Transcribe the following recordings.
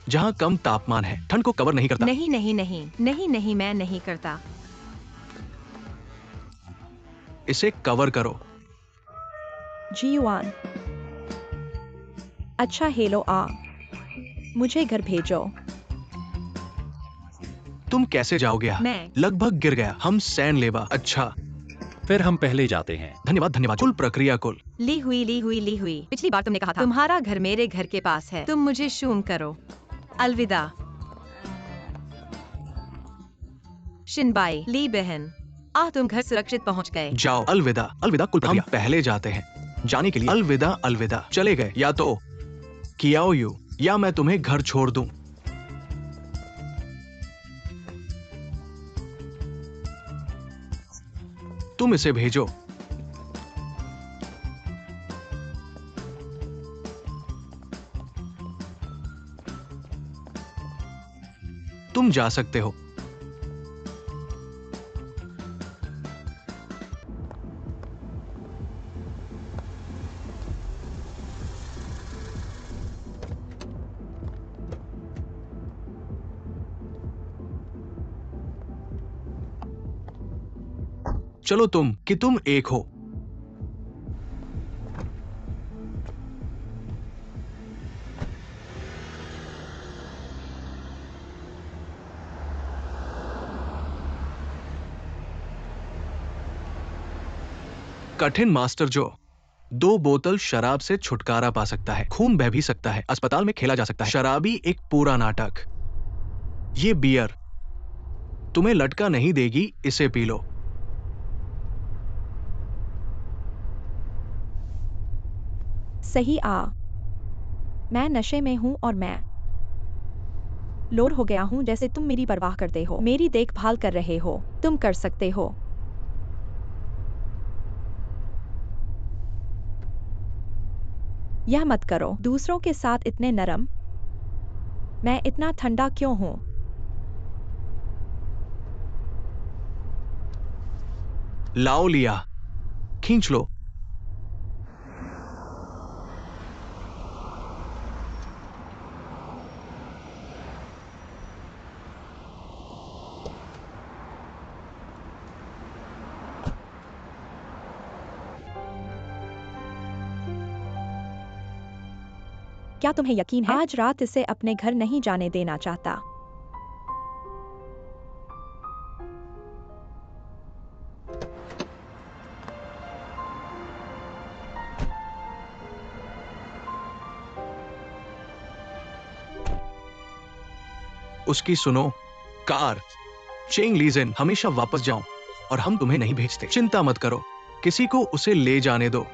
जहाँ कम तापमान है, ठंड को कवर नहीं करता। नहीं नहीं नहीं नहीं नहीं, मैं नहीं करता। इसे कवर करो। जीवान। अच्छा हेलो मुझे घर भेजो। तुम कैसे जाओगे? मैं लगभग गिर गया। हम सैन लेवा। अच्छा, फिर हम पहले जाते हैं। धन्यवाद धन्यवाद। कुल प्रक्रिया कुल। ली हुई। पिछली बार तुमने कहा था तुम्हारा घर मेरे घर के पास है। तुम मुझे शूम करो। अलविदा शिनबाई ली बहन। तुम घर सुरक्षित पहुंच गए। जाओ। अलविदा अलविदा। कुल प्रक्रिया। हम पहले जाते हैं। जाने के लिए अलविदा अलविदा। चले गए। या तो कियाओ यू या मैं तुम्हें घर छोड़ दूं। तुम इसे भेजो। तुम जा सकते हो। चलो तुम एक हो। कठिन मास्टर जो 2 बोतल शराब से छुटकारा पा सकता है, खून बह भी सकता है, अस्पताल में खेला जा सकता है। शराबी एक पूरा नाटक। ये बियर तुम्हें लटका नहीं देगी, इसे पी लो। सही मैं नशे में हूँ और मैं लोड हो गया हूँ। जैसे तुम मेरी परवाह करते हो, मेरी देखभाल कर रहे हो, तुम कर सकते हो। यह मत करो। दूसरों के साथ इतने नरम। मैं इतना ठंडा क्यों हूँ? लाओ लिया। खींच लो। क्या तुम्हें यकीन है? आज रात इसे अपने घर नहीं जाने देना चाहता। उसकी सुनो। कार चेंग लीजेन, हमेशा वापस जाओ और हम तुम्हें नहीं भेजते। चिंता मत करो, किसी को उसे ले जाने दो।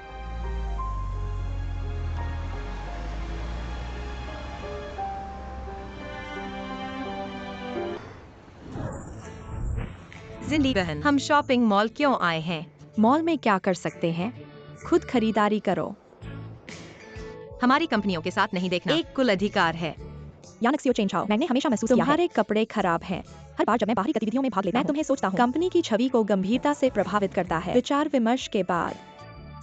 जिंदगी बहन, हम शॉपिंग मॉल क्यों आए हैं? मॉल में क्या कर सकते हैं? खुद खरीदारी करो। हमारी कंपनियों के साथ नहीं देखना एक कुल अधिकार है। यानक्सियो चेंचाओ, मैंने हमेशा महसूस किया है तुम्हारे कपड़े खराब हैं। हर बार जब मैं बाहरी गतिविधियों में भाग लेता हूं, मैं तुम्हें सोचता हूं, कंपनी की छवि को गंभीरता से प्रभावित करता है। विचार विमर्श के बाद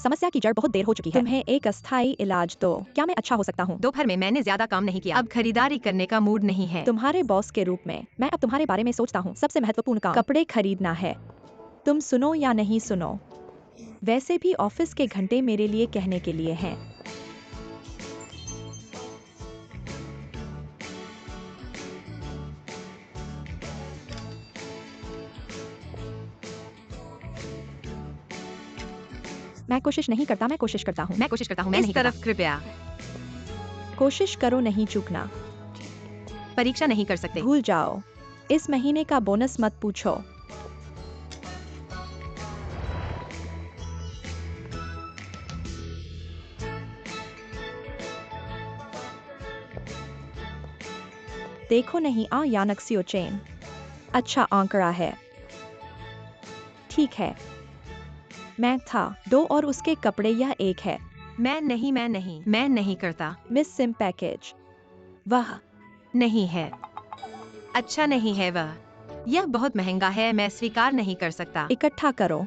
समस्या की जड़ बहुत देर हो चुकी है। तुम्हें एक अस्थायी इलाज दो। क्या मैं अच्छा हो सकता हूँ? दोपहर में मैंने ज्यादा काम नहीं किया। अब खरीदारी करने का मूड नहीं है। तुम्हारे बॉस के रूप में मैं अब तुम्हारे बारे में सोचता हूँ। सबसे महत्वपूर्ण काम कपड़े खरीदना है। तुम सुनो या नहीं सुनो, वैसे भी ऑफिस के घंटे मेरे लिए कहने के लिए हैं। मैं कोशिश नहीं करता, मैं कोशिश करता हूँ। मैं कोशिश करता हूँ, मैं नहीं तरफ कृपया कोशिश करो, नहीं चूकना। परीक्षा नहीं कर सकते। भूल जाओ। इस महीने का बोनस मत पूछो। देखो नहीं यानक्सियो चेन। अच्छा आंकड़ा है। ठीक है, मैं था 2 और उसके कपड़े यह 1 है। मैं नहीं करता। Miss SIM package. वह नहीं है। अच्छा नहीं है वह। यह बहुत महंगा है, मैं स्वीकार नहीं कर सकता। इकट्ठा करो।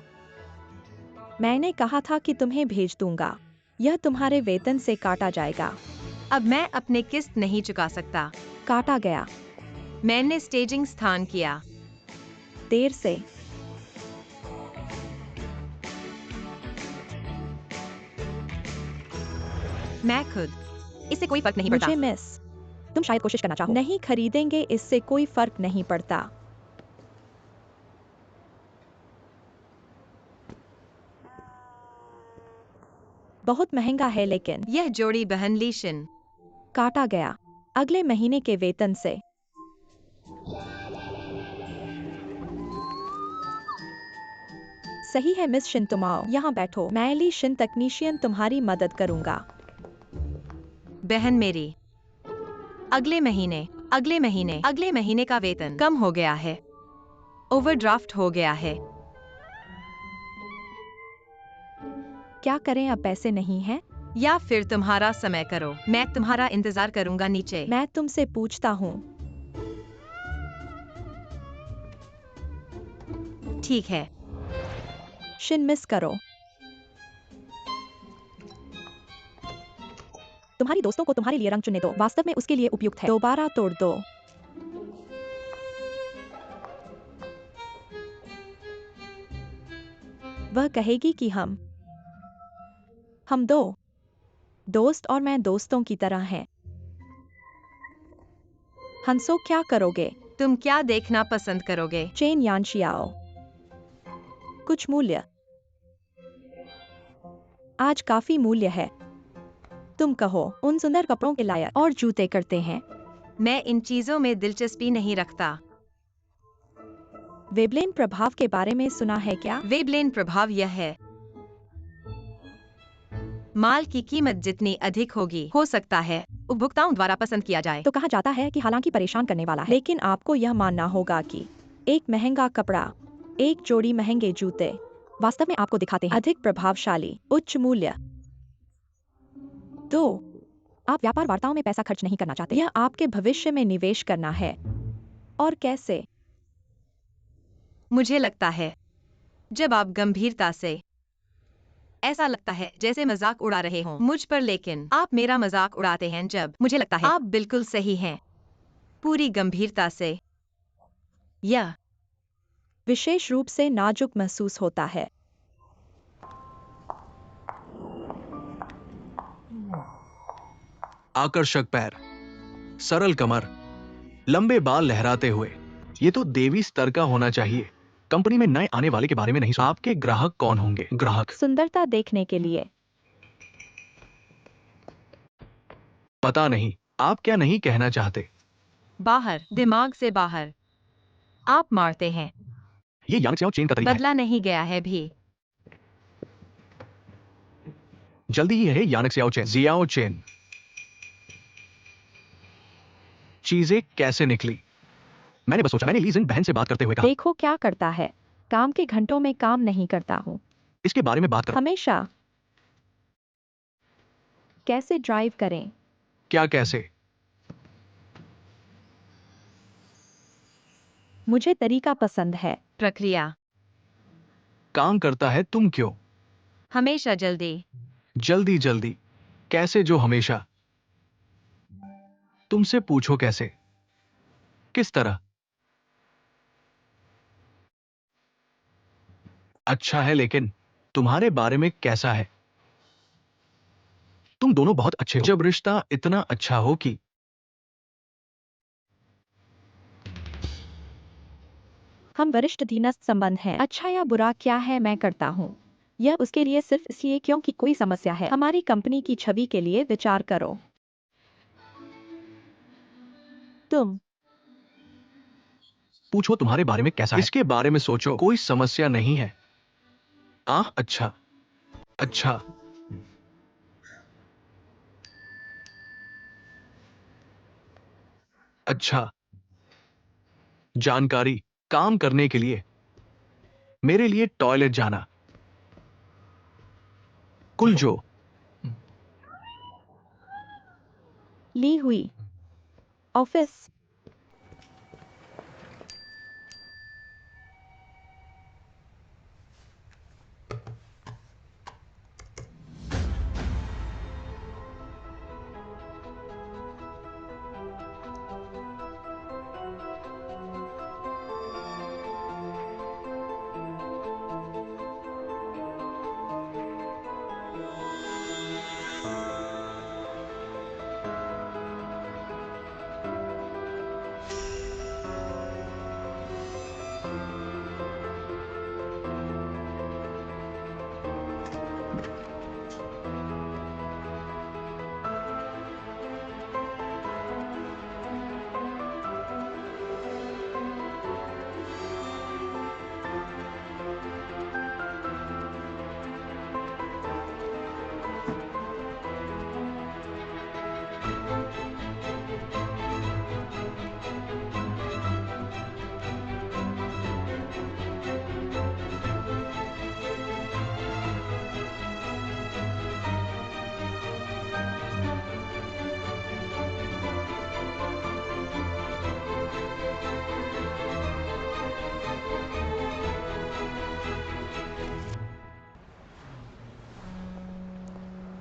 मैंने कहा था कि तुम्हें भेज दूंगा। यह तुम्हारे वेतन से काटा जाएगा। अब मैं अपने किस्त नहीं चुका सकता। काटा गया। मैंने स्टेजिंग स्थान किया। देर से। मैं खुद। इससे कोई फर्क नहीं पड़ता। मुझे मिस। तुम शायद कोशिश करना चाहो। नहीं खरीदेंगे, इससे कोई फर्क नहीं पड़ता। बहुत महंगा है लेकिन। यह जोड़ी बहन लीशन। काटा गया। अगले महीने के वेतन से। सही है मिस शिन, तुम आओ यहाँ बैठो। मैं ली शिन, तकनीशियन, तुम्हारी मदद करूंगा। बहन मेरी। अगले महीने का वेतन कम हो गया है। ओवरड्राफ्ट हो गया है। क्या करें, अब पैसे नहीं हैं? या फिर तुम्हारा समय करो, मैं तुम्हारा इंतजार करूंगा नीचे। मैं तुमसे पूछता हूँ। ठीक है। शिन, मिस करो। तुम्हारी दोस्तों को तुम्हारे लिए रंग चुनने दो, वास्तव में उसके लिए उपयुक्त है। दोबारा तोड़ दो। वह कहेगी कि हम दो दोस्त और मैं दोस्तों की तरह हैं। हंसो, क्या करोगे? तुम क्या देखना पसंद करोगे? चेन यानशियाओ। कुछ मूल्य। आज काफी मूल्य है। तुम कहो, उन सुंदर कपड़ों के लायक और जूते करते हैं। मैं इन चीजों में दिलचस्पी नहीं रखता। वेबलेन प्रभाव के बारे में सुना है क्या? वेबलेन प्रभाव यह है, माल की कीमत जितनी अधिक होगी, हो सकता है उपभोक्ताओं द्वारा पसंद किया जाए। तो कहा जाता है कि हालांकि परेशान करने वाला है, लेकिन आपको यह मानना होगा कि एक महंगा कपड़ा, एक जोड़ी महंगे जूते वास्तव में आपको दिखाते हैं अधिक प्रभावशाली उच्च मूल्य। तो आप व्यापार वार्ताओं में पैसा खर्च नहीं करना चाहते, यह आपके भविष्य में निवेश करना है। और कैसे? मुझे लगता है जब आप गंभीरता से, ऐसा लगता है जैसे मजाक उड़ा रहे हों मुझ पर, लेकिन आप मेरा मजाक उड़ाते हैं जब मुझे लगता है आप बिल्कुल सही हैं। पूरी गंभीरता से यह विशेष रूप से नाजुक महसूस होता है। आकर्षक पैर, सरल कमर, लंबे बाल लहराते हुए, ये तो देवी स्तर का होना चाहिए। कंपनी में नए आने वाले के बारे में नहीं सोचा। आपके ग्राहक कौन होंगे? ग्राहक सुंदरता देखने के लिए। पता नहीं, आप क्या नहीं कहना चाहते? बाहर, दिमाग से बाहर। आप मारते हैं। ये यांग च्याओ चेन का तरीका है। बदला नहीं गया है भी। जल्दी ही है यानक च्याओ चेन, जियाओ चेन। चीजें कैसे निकली? मैंने बस सोचा, मैंने लीजिन बहन से बात करते हुए कहा, देखो क्या करता है, काम के घंटों में काम नहीं करता हूँ। इसके बारे में बात करो। हमेशा। कैसे ड्राइव करें? क्या कैसे? मुझे तरीका पसंद है। प्रक्रिया। काम करता है, तुम क्यों? हमेशा जल्दी। जल्दी जल्दी कैसे? जो हमेशा। तुमसे पूछो कैसे? किस तरह? अच्छा है, लेकिन तुम्हारे बारे में कैसा है? तुम दोनों बहुत अच्छे हो। जब रिश्ता इतना अच्छा हो कि हम वरिष्ठ अधीनस्थ संबंध हैं। अच्छा या बुरा क्या है, मैं करता हूँ यह उसके लिए सिर्फ इसलिए क्योंकि कोई समस्या है। हमारी कंपनी की छवि के लिए विचार करो। तुम पूछो तुम्हारे बारे में कैसा है, इसके बारे में सोचो, कोई समस्या नहीं है। अच्छा अच्छा। अच्छा। जानकारी, काम करने के लिए, मेरे लिए टॉयलेट जाना, कुल जो। ली हुई ऑफिस।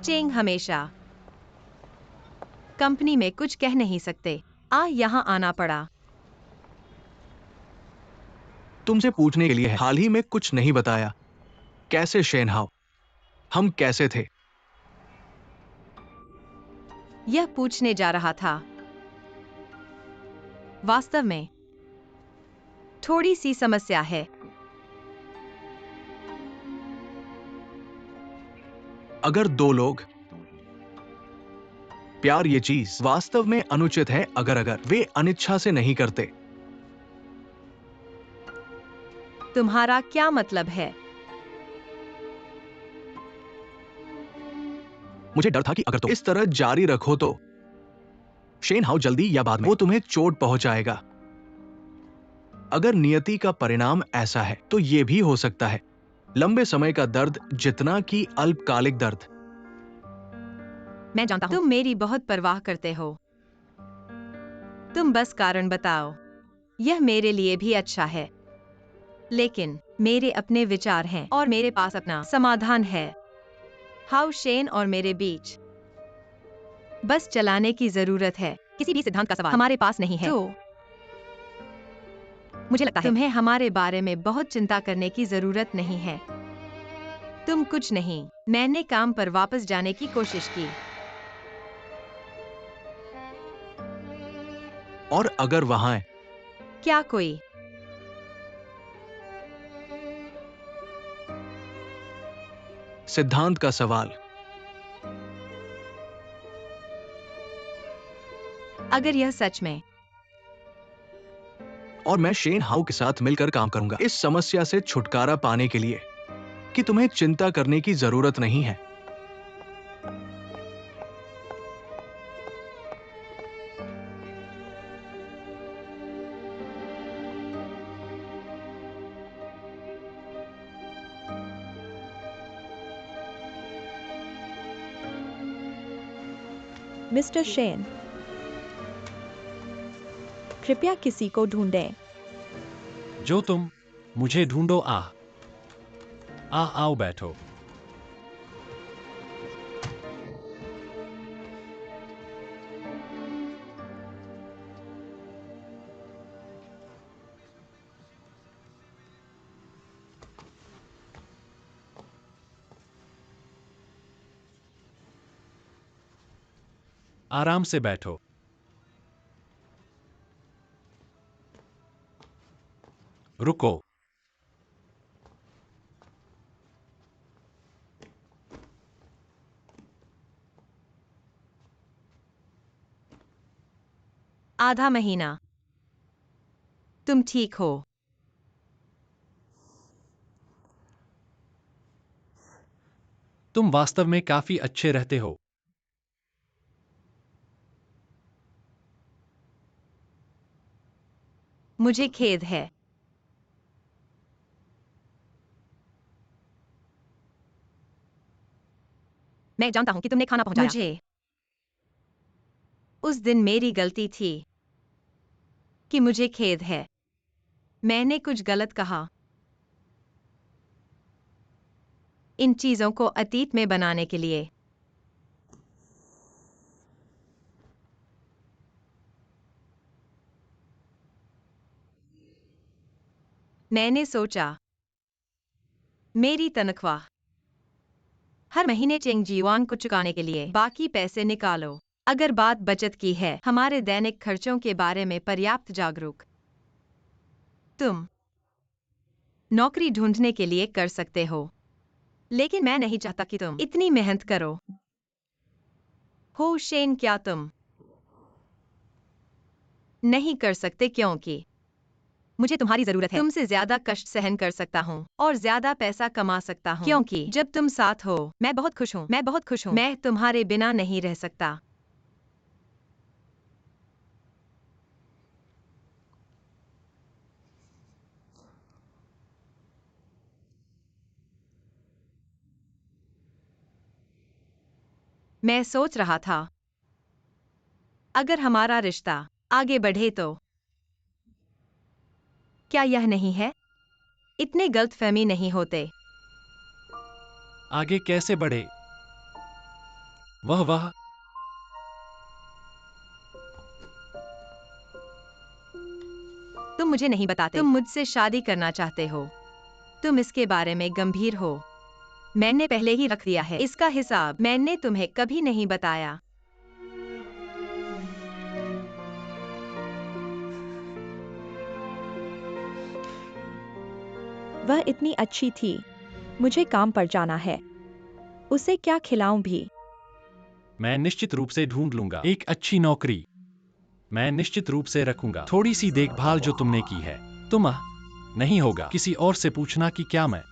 चेंग हमेशा कंपनी में कुछ कह नहीं सकते। यहाँ आना पड़ा। तुमसे पूछने के लिए है, हाल ही में कुछ नहीं बताया। कैसे शेन हाउ? हम कैसे थे? यह पूछने जा रहा था। वास्तव में थोड़ी सी समस्या है। अगर दो लोग प्यार, ये चीज वास्तव में अनुचित है अगर वे अनिच्छा से नहीं करते। तुम्हारा क्या मतलब है? मुझे डर था कि अगर तुम इस तरह जारी रखो तो शेन हाउ जल्दी या बाद में वो तुम्हें चोट पहुंचाएगा। अगर नियति का परिणाम ऐसा है तो यह भी हो सकता है लंबे समय का दर्द जितना कि अल्पकालिक दर्द। मैं जानता हूं तुम मेरी बहुत परवाह करते हो। तुम बस कारण बताओ। यह मेरे लिए भी अच्छा है, लेकिन मेरे अपने विचार हैं और मेरे पास अपना समाधान है। हाउ शेन और मेरे बीच बस चलाने की जरूरत है। किसी भी सिद्धांत का सवाल हमारे पास नहीं है। तो मुझे लगता है तुम्हें हमारे बारे में बहुत चिंता करने की जरूरत नहीं है। तुम कुछ नहीं। मैंने काम पर वापस जाने की कोशिश की। और अगर वहां क्या कोई सिद्धांत का सवाल, अगर यह सच में और मैं शेन हाउ के साथ मिलकर काम करूंगा इस समस्या से छुटकारा पाने के लिए कि तुम्हें चिंता करने की जरूरत नहीं है। मिस्टर शेन, कृपया किसी को ढूंढें। जो तुम मुझे ढूंढो। आओ बैठो। आराम से बैठो। रुको। आधा महीना। तुम ठीक हो? तुम वास्तव में काफी अच्छे रहते हो। मुझे खेद है। मैं जानता हूं कि तुमने खाना पहुंचाया। मुझे उस दिन मेरी गलती थी कि मुझे खेद है। मैंने कुछ गलत कहा। इन चीजों को अतीत में बनाने के लिए मैंने सोचा मेरी तनख्वाह हर महीने चेंग जीवांग को चुकाने के लिए बाकी पैसे निकालो। अगर बात बचत की है, हमारे दैनिक खर्चों के बारे में पर्याप्त जागरूक, तुम नौकरी ढूंढने के लिए कर सकते हो। लेकिन मैं नहीं चाहता कि तुम इतनी मेहनत करो। हो शेन, क्या तुम नहीं कर सकते? क्योंकि मुझे तुम्हारी जरूरत है। तुमसे ज्यादा कष्ट सहन कर सकता हूँ और ज्यादा पैसा कमा सकता हूँ, क्योंकि जब तुम साथ हो मैं बहुत खुश हूँ। मैं बहुत खुश हूँ। मैं तुम्हारे बिना नहीं रह सकता। मैं सोच रहा था अगर हमारा रिश्ता आगे बढ़े तो क्या यह नहीं है? इतने गलतफहमी नहीं होते। आगे कैसे बढ़े? वाह। तुम मुझे नहीं बताते तुम मुझसे शादी करना चाहते हो। तुम इसके बारे में गंभीर हो। मैंने पहले ही रख दिया है। इसका हिसाब मैंने तुम्हें कभी नहीं बताया। वह इतनी अच्छी थी। मुझे काम पर जाना है। उसे क्या खिलाऊं भी? मैं निश्चित रूप से ढूंढ लूंगा एक अच्छी नौकरी। मैं निश्चित रूप से रखूंगा थोड़ी सी देखभाल जो तुमने की है। तुम नहीं होगा किसी और से पूछना कि क्या मैं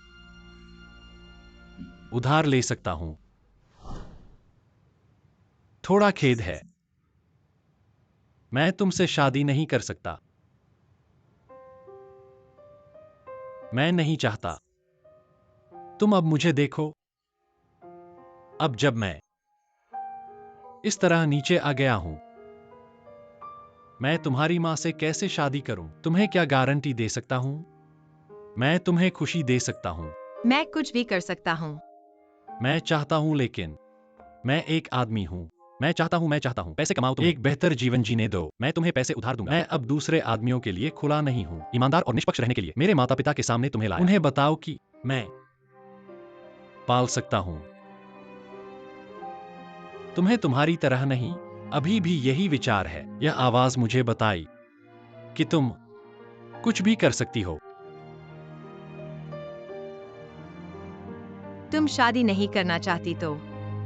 उधार ले सकता हूं। थोड़ा खेद है, मैं तुमसे शादी नहीं कर सकता। मैं नहीं चाहता। तुम अब मुझे देखो। अब जब मैं इस तरह नीचे आ गया हूं, मैं तुम्हारी मां से कैसे शादी करूं? तुम्हें क्या गारंटी दे सकता हूं? मैं तुम्हें खुशी दे सकता हूं। मैं कुछ भी कर सकता हूँ। मैं चाहता हूं, लेकिन मैं एक आदमी हूं। मैं चाहता हूं पैसे कमाओ, तुम्हें एक बेहतर जीवन जीने दो। मैं तुम्हें पैसे उधार दूंगा। मैं अब दूसरे आदमियों के लिए खुला नहीं हूं। ईमानदार और निष्पक्ष रहने के लिए मेरे माता पिता के सामने तुम्हें लाया। उन्हें बताओ कि मैं पाल सकता हूं। तुम्हें तुम्हारी तरह नहीं। अभी भी यही विचार है। यह आवाज मुझे बताई कि तुम कुछ भी कर सकती हो। तुम शादी नहीं करना चाहती तो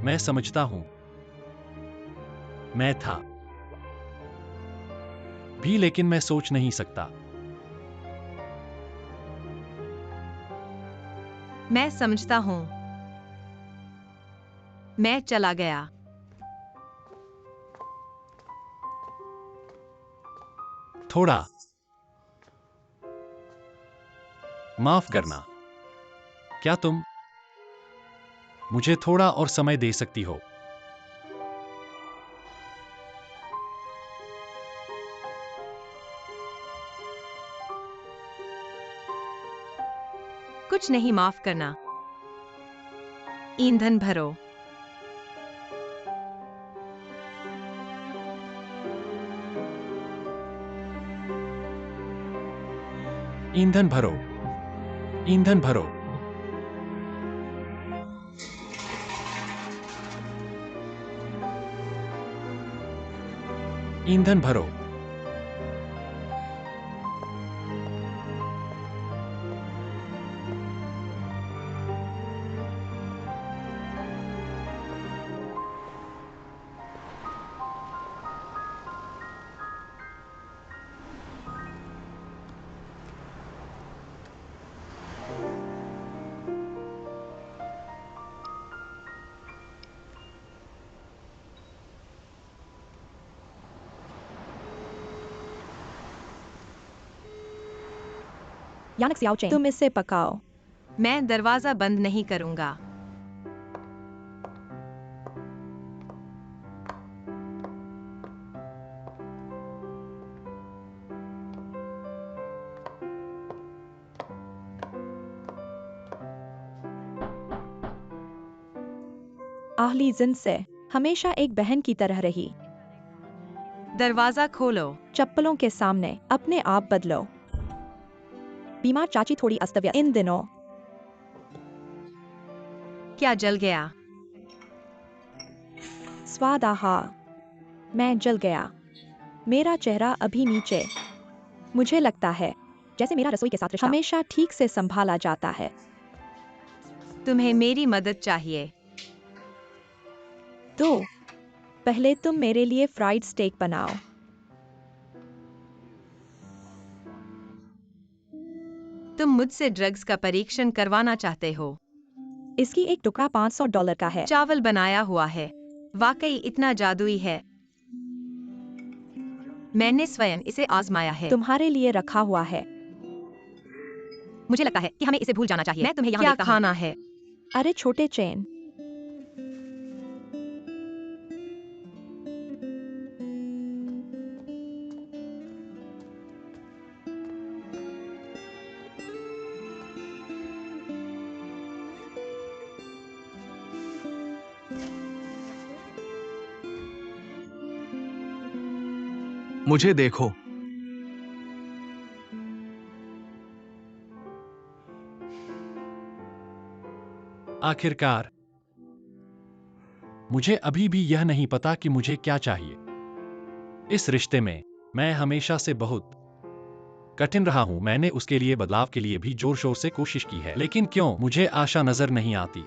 मैं समझता हूं। मैं था भी, लेकिन मैं सोच नहीं सकता। मैं समझता हूँ। मैं चला गया। थोड़ा माफ करना। क्या तुम मुझे थोड़ा और समय दे सकती हो? कुछ नहीं, माफ करना। ईंधन भरो। ईंधन भरो। ईंधन भरो। ईंधन भरो। यानक सियाओचेन, तुम इसे पकाओ। मैं दरवाजा बंद नहीं करूंगा। आहली जिन से हमेशा एक बहन की तरह रही। दरवाजा खोलो। चप्पलों के सामने अपने आप बदलो। बीमार चाची थोड़ी अस्तव्यस्त इन दिनों। क्या जल गया? स्वाद आहा। मैं जल गया। मेरा चेहरा अभी नीचे। मुझे लगता है जैसे मेरा रसोई के साथ रिश्ता हमेशा ठीक से संभाला जाता है। तुम्हें मेरी मदद चाहिए। तो पहले तुम मेरे लिए फ्राइड स्टेक बनाओ। तुम मुझसे ड्रग्स का परीक्षण करवाना चाहते हो। इसकी एक टुकड़ा $500 का है। चावल बनाया हुआ है। वाकई इतना जादुई है। मैंने स्वयं इसे आजमाया है। तुम्हारे लिए रखा हुआ है। मुझे लगता है कि हमें इसे भूल जाना चाहिए। मैं तुम्हें यहाँ क्या खाना है? अरे छोटे चेन। मुझे देखो। आखिरकार मुझे अभी भी यह नहीं पता कि मुझे क्या चाहिए। इस रिश्ते में मैं हमेशा से बहुत कठिन रहा हूं। मैंने उसके लिए बदलाव के लिए भी जोर शोर से कोशिश की है, लेकिन क्यों मुझे आशा नजर नहीं आती।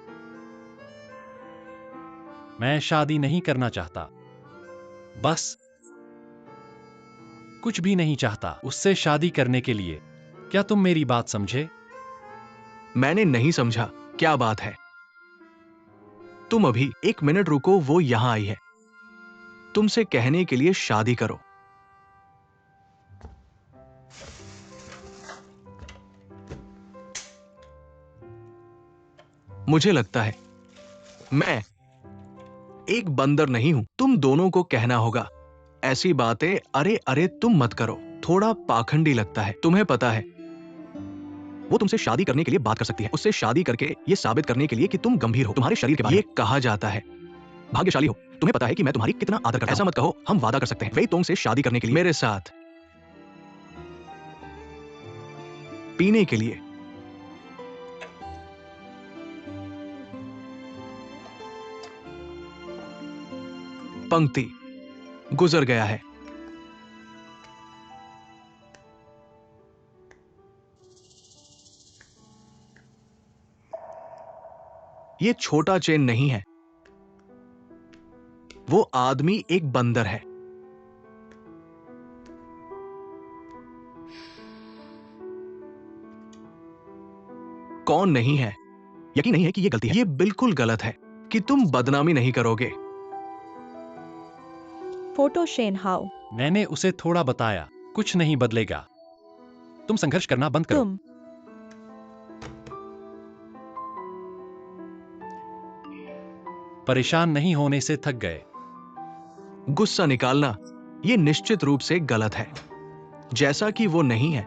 मैं शादी नहीं करना चाहता, बस कुछ भी नहीं चाहता उससे शादी करने के लिए। क्या तुम मेरी बात समझे? मैंने नहीं समझा, क्या बात है? तुम अभी 1 मिनट रुको, वो यहां आई है तुमसे कहने के लिए शादी करो। मुझे लगता है मैं एक बंदर नहीं हूं। तुम दोनों को कहना होगा ऐसी बातें। अरे अरे तुम मत करो, थोड़ा पाखंडी लगता है। तुम्हें पता है वो तुमसे शादी करने के लिए बात कर सकती है, उससे शादी करके ये साबित करने के लिए कि तुम गंभीर हो तुम्हारे शरीर के बारे में। ये कहा जाता है भाग्यशाली हो। तुम्हें पता है कि मैं तुम्हारी कितना आदर करता हूं। ऐसा मत कहो, हम वादा कर सकते हैं। वेई तोंग से शादी करने के लिए मेरे साथ पीने के लिए। पंक्ति गुजर गया है। ये छोटा चेन नहीं है, वो आदमी एक बंदर है। कौन नहीं है? यकीन नहीं है कि ये गलती है। ये बिल्कुल गलत है कि तुम बदनामी नहीं करोगे। Photo Shane how. मैंने उसे थोड़ा बताया, कुछ नहीं बदलेगा। तुम संघर्ष करना बंद करो। तुम परेशान नहीं होने से थक गए। गुस्सा निकालना ये निश्चित रूप से गलत है, जैसा कि वो नहीं है।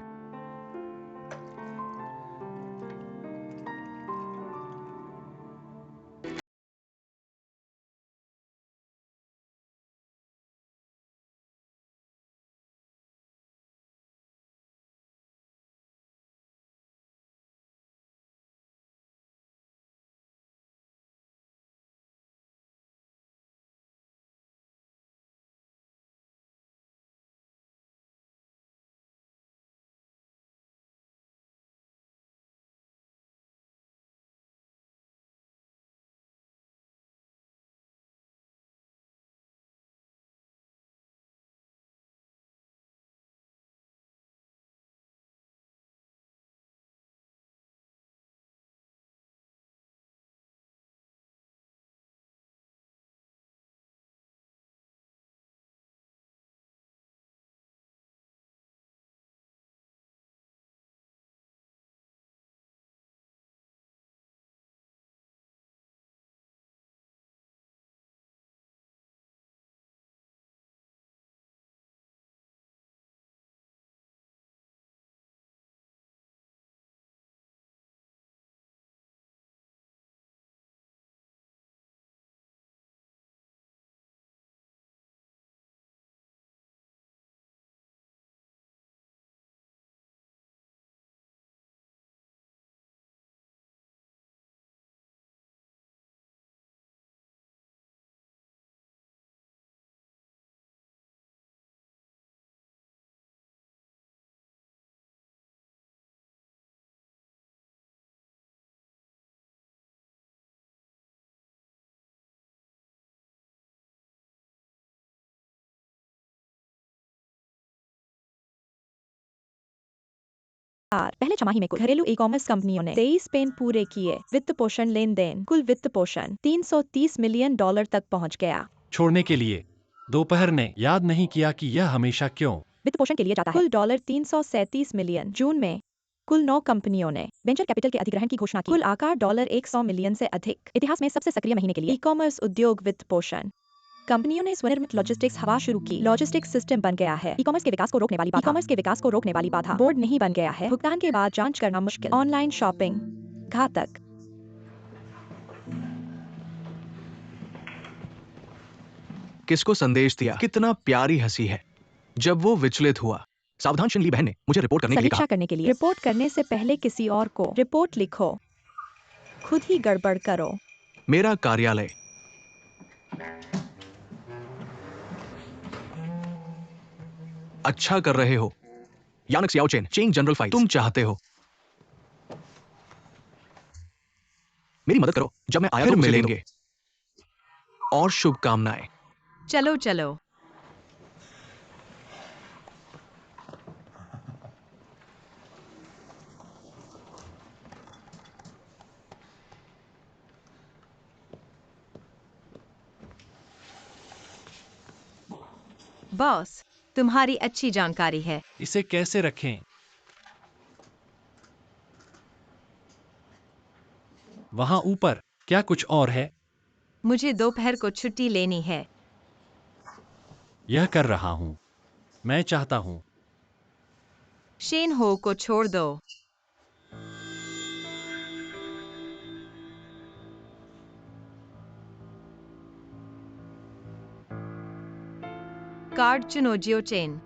पहले छमाही में कुल घरेलू ई कॉमर्स कंपनियों ने 23 पेन पूरे किए। वित्त पोषण लेन देन, कुल वित्त पोषण $330 मिलियन तक पहुंच गया। छोड़ने के लिए दोपहर ने याद नहीं किया कि यह हमेशा क्यों वित्त पोषण के लिए जाता है। कुल $337 मिलियन। जून में कुल 9 कंपनियों ने वेंचर कैपिटल के अधिग्रहण की घोषणा की। कुल आकार $100 मिलियन से अधिक। इतिहास में सबसे सक्रिय महीने के लिए ई कॉमर्स उद्योग वित्त पोषण। कंपनियों ने स्वनिर्मित लॉजिस्टिक्स हवा शुरू की। लॉजिस्टिक्स सिस्टम बन गया है। ई कॉमर्स के विकास को रोकने वाली बाधा। ई कॉमर्स के विकास को रोकने वाली बाधा। बोर्ड नहीं बन गया है। भुगतान के बाद जांच करना मुश्किल। ऑनलाइन शॉपिंग घातक। किसको संदेश दिया? कितना प्यारी हंसी है। जब वो विचलित हुआ, सावधान शिनली बहन ने मुझे रिपोर्ट करने के लिए समीक्षा कहा। करने के लिए रिपोर्ट करने से पहले किसी और को रिपोर्ट लिखो, खुद ही गड़बड़ करो। मेरा कार्यालय। अच्छा कर रहे हो यानक सियाओचेन, चेंज जनरल फाइल। तुम चाहते हो मेरी मदद करो। जब मैं आया तो मुझे दे दो। मिलेंगे और शुभकामनाएं। चलो चलो। बॉस, तुम्हारी अच्छी जानकारी है। इसे कैसे रखें? वहां ऊपर क्या कुछ और है? मुझे दोपहर को छुट्टी लेनी है। यह कर रहा हूं। मैं चाहता हूं। शेन हो को छोड़ दो। कार्ड चुनो जियोचेन।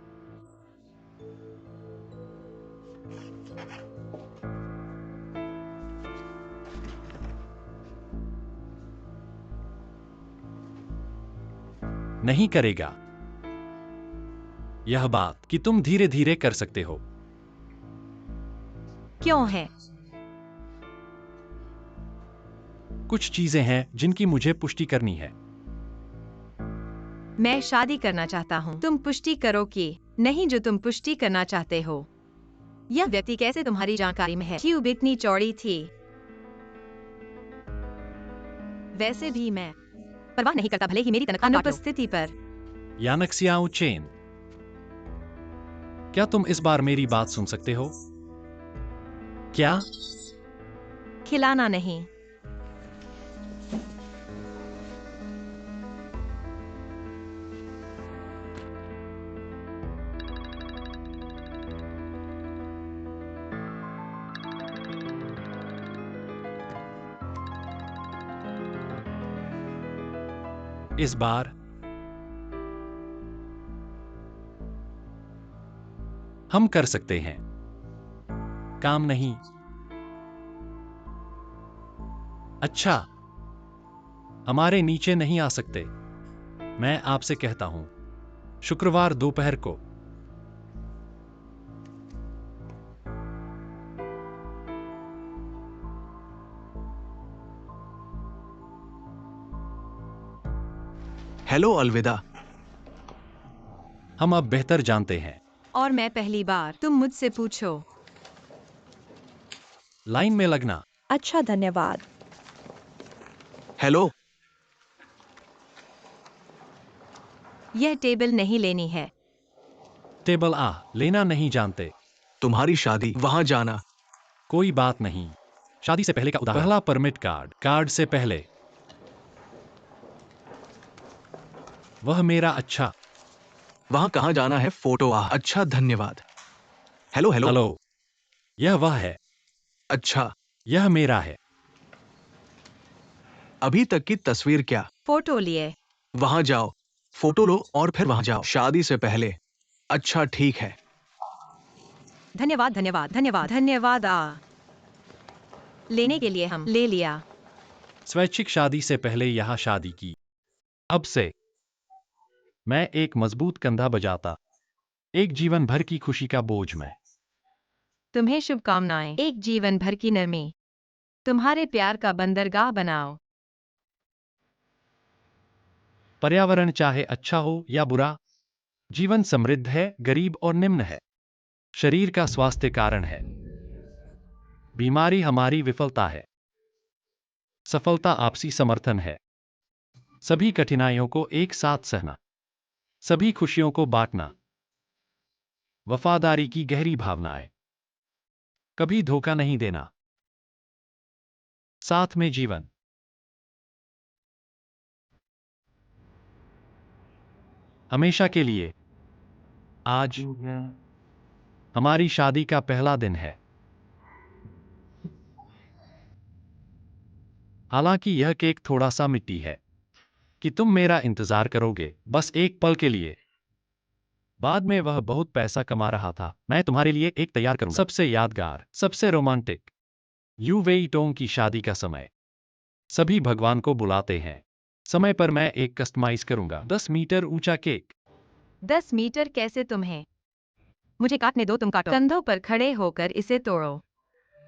नहीं करेगा। यह बात कि तुम धीरे धीरे कर सकते हो। क्यों है? कुछ चीजें हैं जिनकी मुझे पुष्टि करनी है। मैं शादी करना चाहता हूँ। तुम पुष्टि करो कि नहीं जो तुम पुष्टि करना चाहते हो। यह व्यक्ति कैसे तुम्हारी जानकारी में है? ट्यूब इतनी चौड़ी थी। वैसे भी मैं परवाह नहीं करता भले ही मेरी तनख्वाह काट लो। अनुपस्थिति पर यानक सियाओचेन, क्या तुम इस बार मेरी बात सुन सकते हो? क्या? खिलाना नहीं। इस बार हम कर सकते हैं। काम नहीं। अच्छा, हमारे नीचे नहीं आ सकते। मैं आपसे कहता हूं, शुक्रवार दोपहर को। हेलो, अलविदा। हम अब बेहतर जानते हैं। और मैं पहली बार। तुम मुझसे पूछो। लाइन में लगना। अच्छा, धन्यवाद। हेलो। यह टेबल नहीं लेनी है। टेबल लेना नहीं जानते। तुम्हारी शादी, वहां जाना। कोई बात नहीं। शादी से पहले का उदाहरण। पहला परमिट कार्ड। कार्ड से पहले। वह मेरा। अच्छा। वहां कहां जाना है? फोटो। अच्छा, धन्यवाद। Hello hello. हेलो। यह वह है। अच्छा, यह मेरा है। अभी तक की तस्वीर क्या? फोटो लिए। वहां जाओ, फोटो लो और फिर वहां जाओ शादी से पहले। अच्छा, ठीक है। धन्यवाद धन्यवाद धन्यवाद धन्यवाद। लेने के लिए हम ले लिया। स्वैच्छिक शादी से पहले यहां शादी की। अब से मैं एक मजबूत कंधा बजाता। एक जीवन भर की खुशी का बोझ मैं। तुम्हें शुभकामनाएं। एक जीवन भर की नरमी। तुम्हारे प्यार का बंदरगाह बनाओ। पर्यावरण चाहे अच्छा हो या बुरा, जीवन समृद्ध है, गरीब और निम्न है। शरीर का स्वास्थ्य कारण है। बीमारी हमारी विफलता है। सफलता आपसी समर्थन है। सभी कठिनाइयों को एक साथ सहना। सभी खुशियों को बांटना। वफादारी की गहरी भावनाएं। कभी धोखा नहीं देना। साथ में जीवन। हमेशा के लिए। आज हमारी शादी का पहला दिन है। हालांकि यह केक थोड़ा सा मिट्टी है। कि तुम मेरा इंतजार करोगे बस एक पल के लिए। बाद में वह बहुत पैसा कमा रहा था। मैं तुम्हारे लिए एक तैयार करूंगा, सबसे यादगार, सबसे रोमांटिक। यू वेई टोंग की शादी का समय। सभी भगवान को बुलाते हैं। समय पर मैं एक कस्टमाइज करूंगा, 10 मीटर ऊंचा केक। 10 मीटर कैसे तुम्हें? मुझे काटने दो, तुम काटो। कंधों पर खड़े होकर इसे तोड़ो।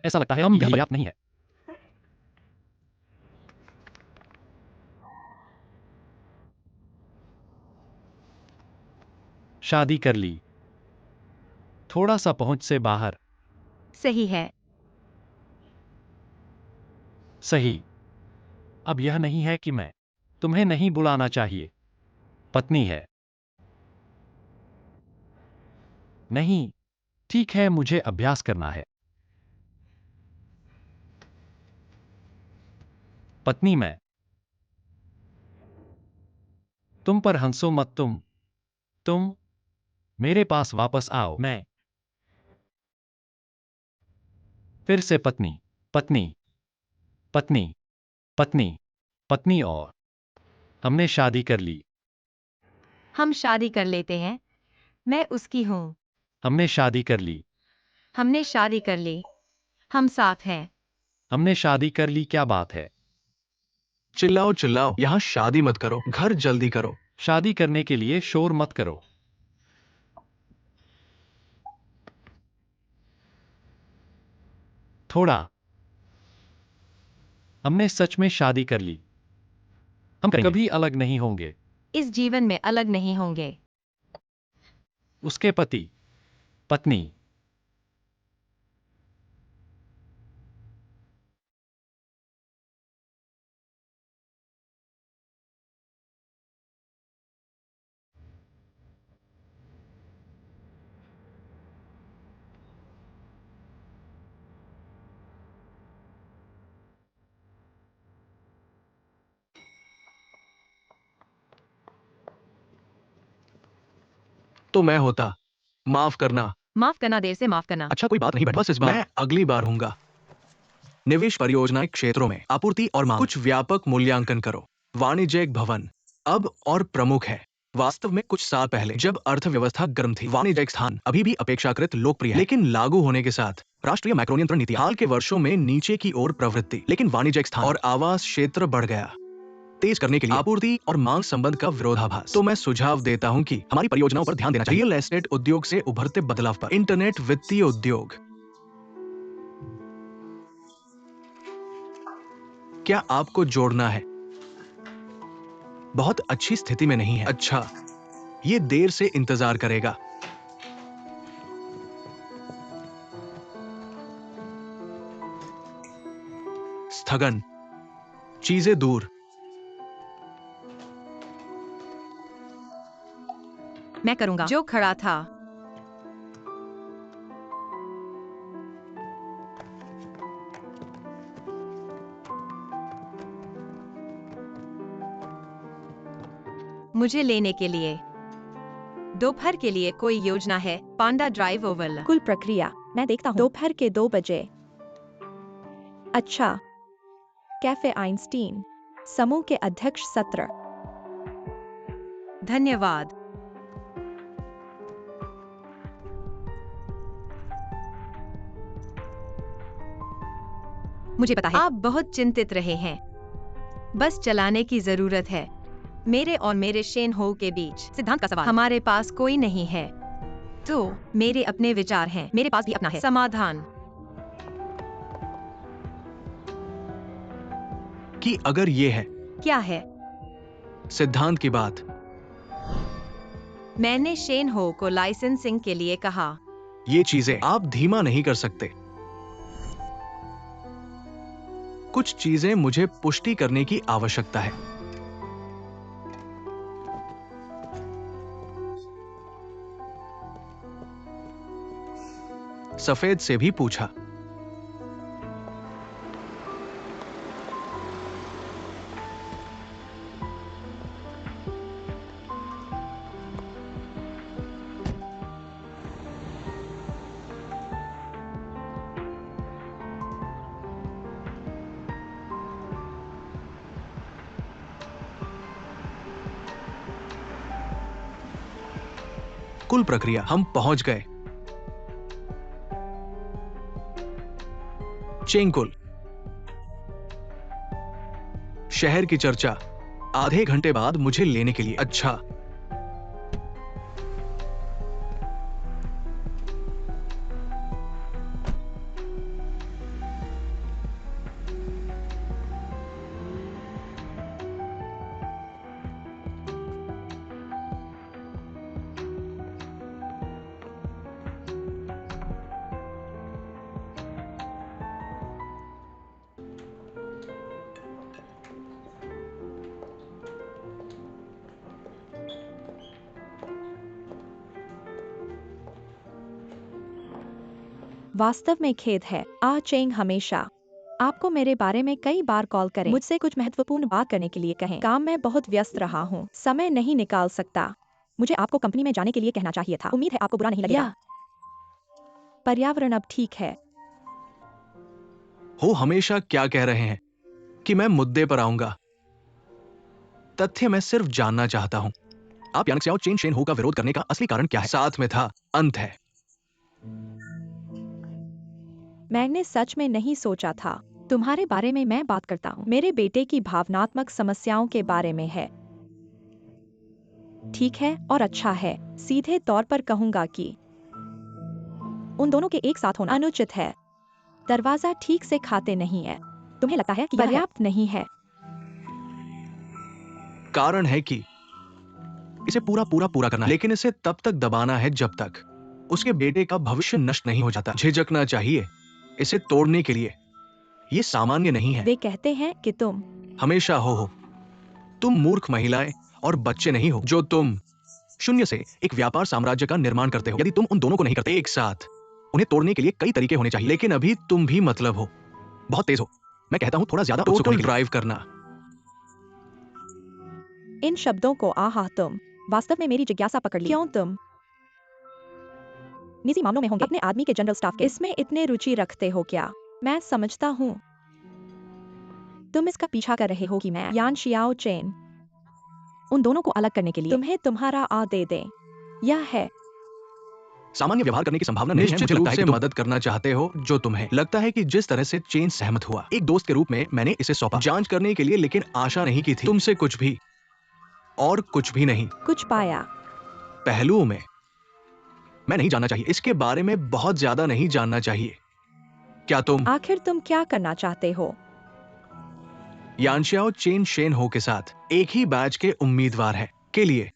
ऐसा लगता है हम यह पर्याप्त नहीं है। शादी कर ली। थोड़ा सा पहुंच से बाहर। सही है। सही। अब यह नहीं है कि मैं तुम्हें नहीं बुलाना चाहिए। पत्नी है। नहीं। ठीक है, मुझे अभ्यास करना है। पत्नी मैं। तुम पर हंसो मत, तुम मेरे पास वापस आओ। मैं। फिर से पत्नी। पत्नी। पत्नी। पत्नी। पत्नी और हमने शादी कर ली। हम शादी कर लेते हैं। मैं उसकी हूँ। हमने शादी कर ली। हमने शादी कर ली। हम साथ हैं। हमने शादी कर ली, क्या बात है। चिल्लाओ चिल्लाओ, यहाँ शादी मत करो, घर जल्दी करो। शादी करने के लिए शोर मत करो। थोड़ा। हमने सच में शादी कर ली। हम कभी अलग नहीं होंगे। इस जीवन में अलग नहीं होंगे। उसके पति। पत्नी। तो मैं होता। माफ करना। माफ करना, देर से माफ करना। अच्छा कोई बात नहीं, बस इस बार मैं अगली बार हूंगा। निवेश परियोजनाएं क्षेत्रों में आपूर्ति और मांग, कुछ व्यापक मूल्यांकन करो। वाणिज्यिक भवन अब और प्रमुख है। वास्तव में कुछ साल पहले जब अर्थव्यवस्था गर्म थी, वाणिज्यिक स्थान अभी भी अपेक्षाकृत लोकप्रिय है, लेकिन लागू होने के साथ राष्ट्रीय मैक्रो नियंत्रण नीति हाल के वर्षों में नीचे की ओर प्रवृत्ति, लेकिन वाणिज्यिक स्थान और आवास क्षेत्र बढ़ गया। तेज करने के लिए आपूर्ति और मांग संबंध का विरोधाभास। तो मैं सुझाव देता हूं कि हमारी परियोजनाओं पर ध्यान देना चाहिए। रियल एस्टेट उद्योग से उभरते बदलाव पर, इंटरनेट वित्तीय उद्योग। क्या आपको जोड़ना है? बहुत अच्छी स्थिति में नहीं है। अच्छा, ये देर से इंतजार करेगा। स्थगन। चीजें दूर। मैं करूंगा। जो खड़ा था। मुझे लेने के लिए। दोपहर के लिए कोई योजना है? पांडा ड्राइव ओवल। कुल प्रक्रिया मैं देखता हूँ। दोपहर के 2 बजे। अच्छा। Cafe Einstein. समूह के अध्यक्ष सत्र। धन्यवाद। मुझे पता है आप बहुत चिंतित रहे हैं। बस चलाने की जरूरत है। मेरे और मेरे शेन हो के बीच सिद्धांत का सवाल। हमारे पास कोई नहीं है। तो मेरे अपने विचार हैं। मेरे पास भी अपना है। समाधान। कि अगर ये है क्या है? सिद्धांत की बात। मैंने शेन हो को लाइसेंसिंग के लिए कहा। ये चीजें आप धीमा नहीं कर सकते। कुछ चीजें मुझे पुष्टि करने की आवश्यकता है। सफेद से भी पूछा। कुल प्रक्रिया, हम पहुंच गए। चेंगकुल। शहर की चर्चा आधे घंटे बाद मुझे लेने के लिए। अच्छा, वास्तव में खेद है, आ चेंग हमेशा आपको मेरे बारे में कई बार कॉल करें, मुझसे कुछ महत्वपूर्ण बात करने के लिए कहें। काम में बहुत व्यस्त रहा हूँ, समय नहीं निकाल सकता। मुझे आपको कंपनी में जाने के लिए कहना चाहिए था। उम्मीद है आपको बुरा नहीं लगेगा। पर्यावरण अब ठीक है। हो हमेशा क्या कह रहे हैं कि मैं मुद्दे पर आऊंगा। तथ्य मैं सिर्फ जानना चाहता हूं, आप यांग स्याओ चेन शेन हो का विरोध करने का असली कारण क्या है? साथ में था, अंत है। मैंने सच में नहीं सोचा था तुम्हारे बारे में मैं बात करता हूँ। मेरे बेटे की भावनात्मक समस्याओं के बारे में है। ठीक है और अच्छा है। सीधे तौर पर कहूंगा कि उन दोनों के एक साथ होना अनुचित है। दरवाजा ठीक से खाते नहीं है। तुम्हें लगता है कि पर्याप्त नहीं है? कारण है कि इसे पूरा करना है, लेकिन इसे तब तक दबाना है जब तक उसके बेटे का भविष्य नष्ट नहीं हो जाता। झिझकना चाहिए इसे तोड़ने के लिए। यह सामान्य नहीं है। वे कहते हैं कि तुम हमेशा हो। तुम मूर्ख महिलाएं और बच्चे नहीं हो जो तुम शून्य से एक व्यापार साम्राज्य का निर्माण करते हो। यदि तुम उन दोनों को नहीं करते एक साथ, उन्हें तोड़ने के लिए कई तरीके होने चाहिए, लेकिन अभी तुम भी मतलब हो, बहुत तेज हो। मैं कहता हूं थोड़ा ज्यादा टोटल ड्राइव करना। इन शब्दों को आहा तुम वास्तव में मेरी जिज्ञासा पकड़ ली। क्यों तुम निजी मामलों में होंगे अपने आदमी के जनरल स्टाफ के इसमें इतने रुचि रखते हो क्या? मैं समझता हूँ तुम इसका पीछा कर रहे हो कि मैं यान शियाओ चेन उन दोनों को अलग करने के लिए तुम्हें तुम्हारा आ दे दें। यह है सामान्य व्यवहार करने की संभावना नहीं है। निश्चित रूप से मदद करना चाहते हो जो तुम्हें लगता है कि जिस तरह से चेन सहमत हुआ, एक दोस्त के रूप में मैंने इसे सौंपा जांच करने के लिए, लेकिन आशा नहीं की थी तुमसे कुछ भी और कुछ भी नहीं। कुछ पाया पहलुओं में मैं नहीं जानना चाहिए, इसके बारे में बहुत ज्यादा नहीं जानना चाहिए। क्या तुम आखिर तुम क्या करना चाहते हो? यानशियाओ चेन शेन हो के साथ एक ही बैच के उम्मीदवार है के लिए।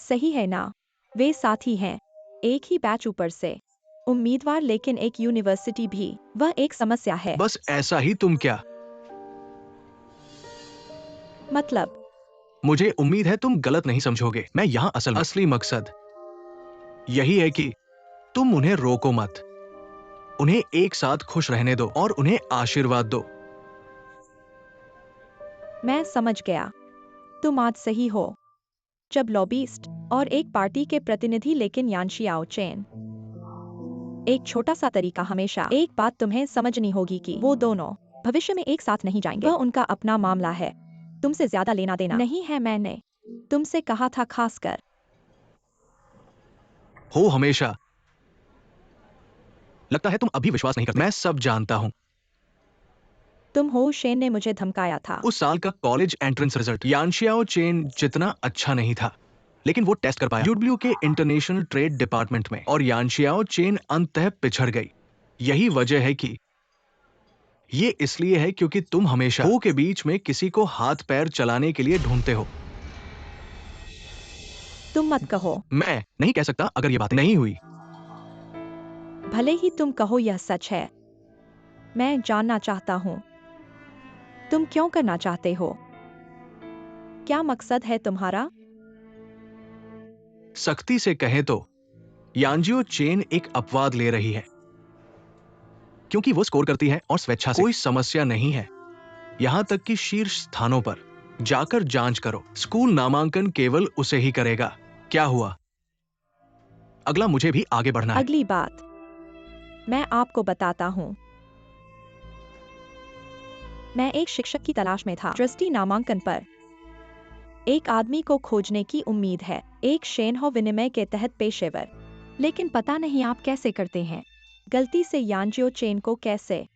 सही है ना? वे साथी हैं, एक ही बैच ऊपर से उम्मीदवार, लेकिन एक यूनिवर्सिटी भी। वह एक समस्या है। बस ऐसा ही। तुम क्या मतलब मुझे उम्मीद है तुम गलत नहीं समझोगे। मैं यहाँ असली मकसद यही है कि तुम उन्हें रोको मत, उन्हें एक साथ खुश रहने दो और उन्हें आशीर्वाद दो। मैं समझ गया। तुम आज सही हो। जब लॉबिस्ट और एक पार्टी के प्रतिनिधि, लेकिन यानशियाओ चेन एक छोटा सा तरीका हमेशा। एक बात तुम्हें समझनी होगी कि वो दोनों भविष्य में एक साथ नहीं जाएंगे। वह उनका अपना मामला है, तुमसे ज्यादा लेना देना नहीं है। मैंने तुमसे कहा था, खासकर हो हमेशा। लगता है तुम अभी विश्वास नहीं करते। मैं सब जानता हूं। तुम हो। शेन ने मुझे धमकाया था। उस साल का कॉलेज एंट्रेंस रिजल्ट यानशियाओ चेन जितना अच्छा नहीं था, लेकिन वो टेस्ट कर पाया यूडब्ल्यू के इंटरनेशनल ट्रेड डिपार्टमेंट में, और यानशियाओ चेन अंततः पिछड़ गई। यही वजह है कि ये इसलिए है क्योंकि तुम हमेशा हो के बीच में किसी को हाथ पैर चलाने के लिए ढूंढते हो। तुम मत कहो। मैं नहीं कह सकता अगर ये बात नहीं हुई। भले ही तुम कहो यह सच है। मैं जानना चाहता हूँ तुम क्यों करना चाहते हो? क्या मकसद है तुम्हारा? सख्ती से कहें तो यानजियो चेन एक अपवाद ले रही है, क्योंकि वो स्कोर करती है और स्वेच्छा से। कोई समस्या नहीं है। यहां तक कि शीर्ष स्थानों पर जाकर जांच करो, स्कूल नामांकन केवल उसे ही करेगा। क्या हुआ? अगला मुझे भी आगे बढ़ना है। अगली बात मैं आपको बताता हूँ। मैं एक शिक्षक की तलाश में था ट्रस्टी नामांकन पर। एक आदमी को खोजने की उम्मीद है, एक शेनहो विनिमय के तहत पेशेवर। लेकिन पता नहीं आप कैसे करते हैं। गलती से यानजियो चेन को कैसे?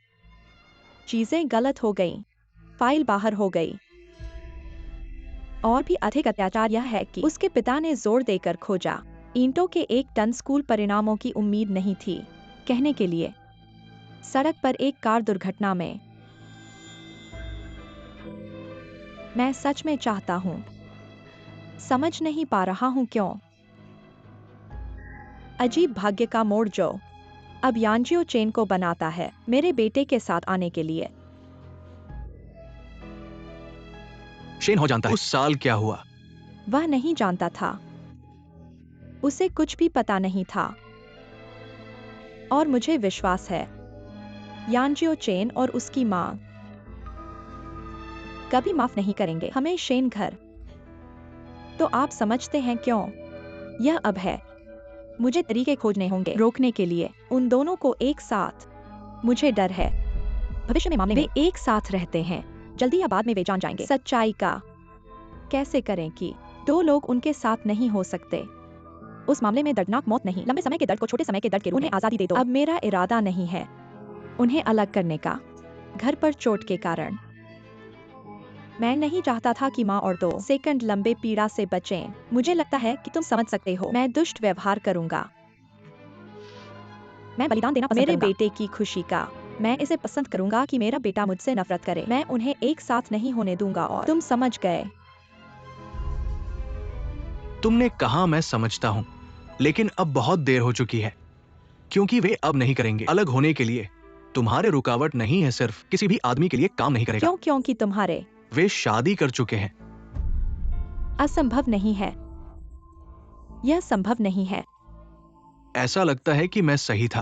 चीजें गलत हो गईं। फाइल बाहर हो गई। और भी अधिक अत्याचार यह है कि उसके पिता ने जोर देकर खोजा। ईंटों के 1 टन स्कूल परिणामों की उम्मीद नहीं थी। कहने के लिए सड़क पर एक कार दुर्घटना में। मैं सच में चाहता हूं, समझ नहीं पा रहा हूं क्यों। अजीब भाग्य का मोड़ जो अब यानजियो चेन को बनाता है मेरे बेटे के साथ आने के लिए। शेन हो जानता है उस साल क्या हुआ। वह नहीं जानता था। उसे कुछ भी पता नहीं था। और मुझे विश्वास है यानजियो चेन और उसकी मां कभी माफ नहीं करेंगे हमें शेन घर। तो आप समझते हैं क्यों यह अब है। मुझे तरीके खोजने होंगे रोकने के लिए उन दोनों को एक साथ। मुझे डर है भविष्य में मामले में वे एक साथ रहते हैं। जल्दी या बाद में वे जान जाएंगे सच्चाई का। कैसे करें कि 2 लोग उनके साथ नहीं हो सकते। उस मामले में दर्दनाक मौत नहीं, लंबे समय के दर्द को छोटे समय के दर्द के रूप में आजादी दे दो। अब मेरा इरादा नहीं है उन्हें अलग करने का घर पर चोट के कारण। मैं नहीं चाहता था कि माँ और 2 सेकंड लंबे पीड़ा से बचें। मुझे लगता है कि तुम समझ सकते हो। मैं दुष्ट व्यवहार करूंगा। मैं बलिदान देना पसंद करूंगा। मेरे बेटे की खुशी का। मैं इसे पसंद करूंगा कि मेरा बेटा मुझसे नफरत करे। मैं उन्हें एक साथ नहीं होने दूंगा। और तुम समझ गए। तुमने कहा मैं समझता हूं, लेकिन अब बहुत देर हो चुकी है, क्योंकि वे अब नहीं करेंगे। अलग होने के लिए तुम्हारे रुकावट नहीं है, सिर्फ किसी भी आदमी के लिए काम नहीं करेगा। क्यों? क्योंकि तुम्हारे वे शादी कर चुके हैं। असंभव नहीं है। यह संभव नहीं है। ऐसा लगता है कि मैं सही था।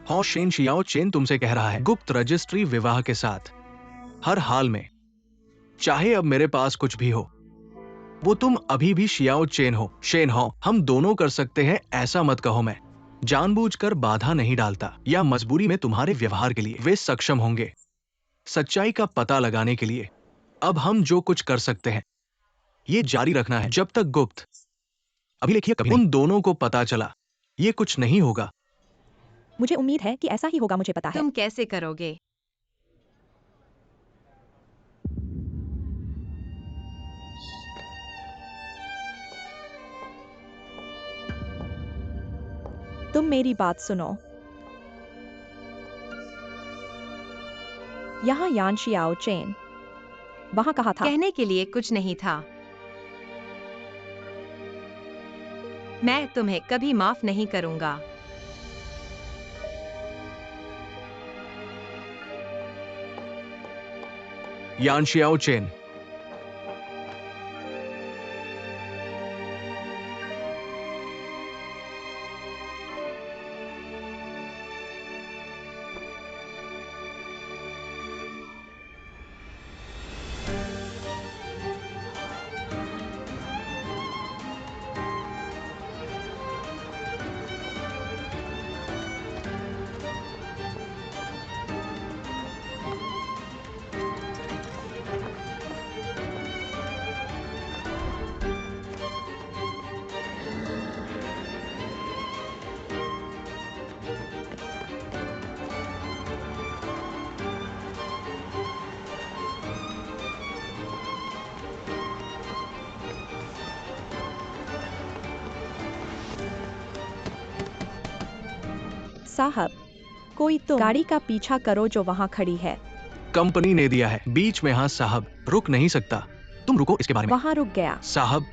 हाँ, शेन शियाओ चेन तुमसे कह रहा है, गुप्त रजिस्ट्री विवाह के साथ, हर हाल में, चाहे अब मेरे पास कुछ भी हो, वो तुम अभी भी शियाओ चेन हो। शेन हो, हम दोनों कर सकते हैं। ऐसा मत कहो। मैं जानबूझकर बाधा नहीं डालता या मजबूरी में तुम्हारे व्यवहार के लिए। वे सक्षम होंगे सच्चाई का पता लगाने के लिए। अब हम जो कुछ कर सकते हैं ये जारी रखना है जब तक गुप्त अभिलेखीय कभी उन दोनों को पता चला। ये कुछ नहीं होगा। मुझे उम्मीद है कि ऐसा ही होगा। मुझे पता है। तुम कैसे करोगे? तुम मेरी बात सुनो। यहाँ यान शियाओ चेन वहाँ कहा था। कहने के लिए कुछ नहीं था। मैं तुम्हें कभी माफ नहीं करूंगा। यान शियाओ चेन, साहब, कोई तो गाड़ी का पीछा करो जो वहाँ खड़ी है। कंपनी ने दिया है। बीच में? हाँ साहब, रुक नहीं सकता। तुम रुको इसके बारे में। वहाँ रुक गया। साहब,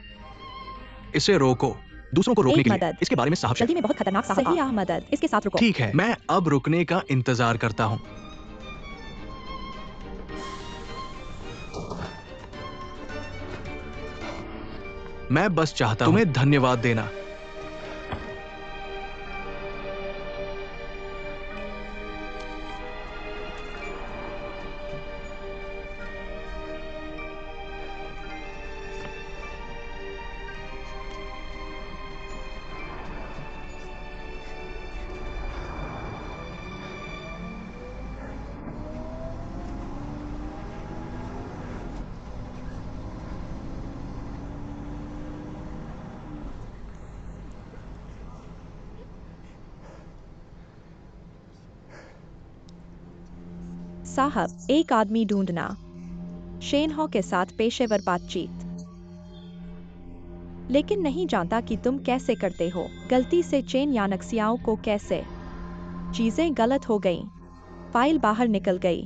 इसे रोको। दूसरों को रोकने एक के लिए मदद। इसके बारे में साहब। जल्दी में बहुत खतरनाक साहब। सही मदद। इसके साथ रुको। ठीक है, मैं अब रुकने का इंतजार करता हूँ। मैं बस चाहता हूँ तुम्हें धन्यवाद देना। साहब, एक आदमी ढूंढना। शेन हॉ के साथ पेशेवर बातचीत। लेकिन नहीं जानता कि तुम कैसे करते हो। गलती से चेन यानक्सियाओं को कैसे। चीजें गलत हो गईं। फाइल बाहर निकल गई।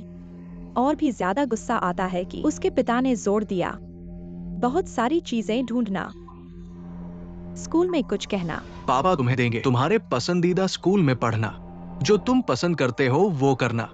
और भी ज्यादा गुस्सा आता है कि उसके पिता ने जोर दिया। बहुत सारी चीजें ढूंढना। स्कूल में कुछ कहना। पापा तुम्हें देंगे तुम्हारे पसंदीदा स्कूल में पढ़ना, जो तुम पसंद करते हो वो करना।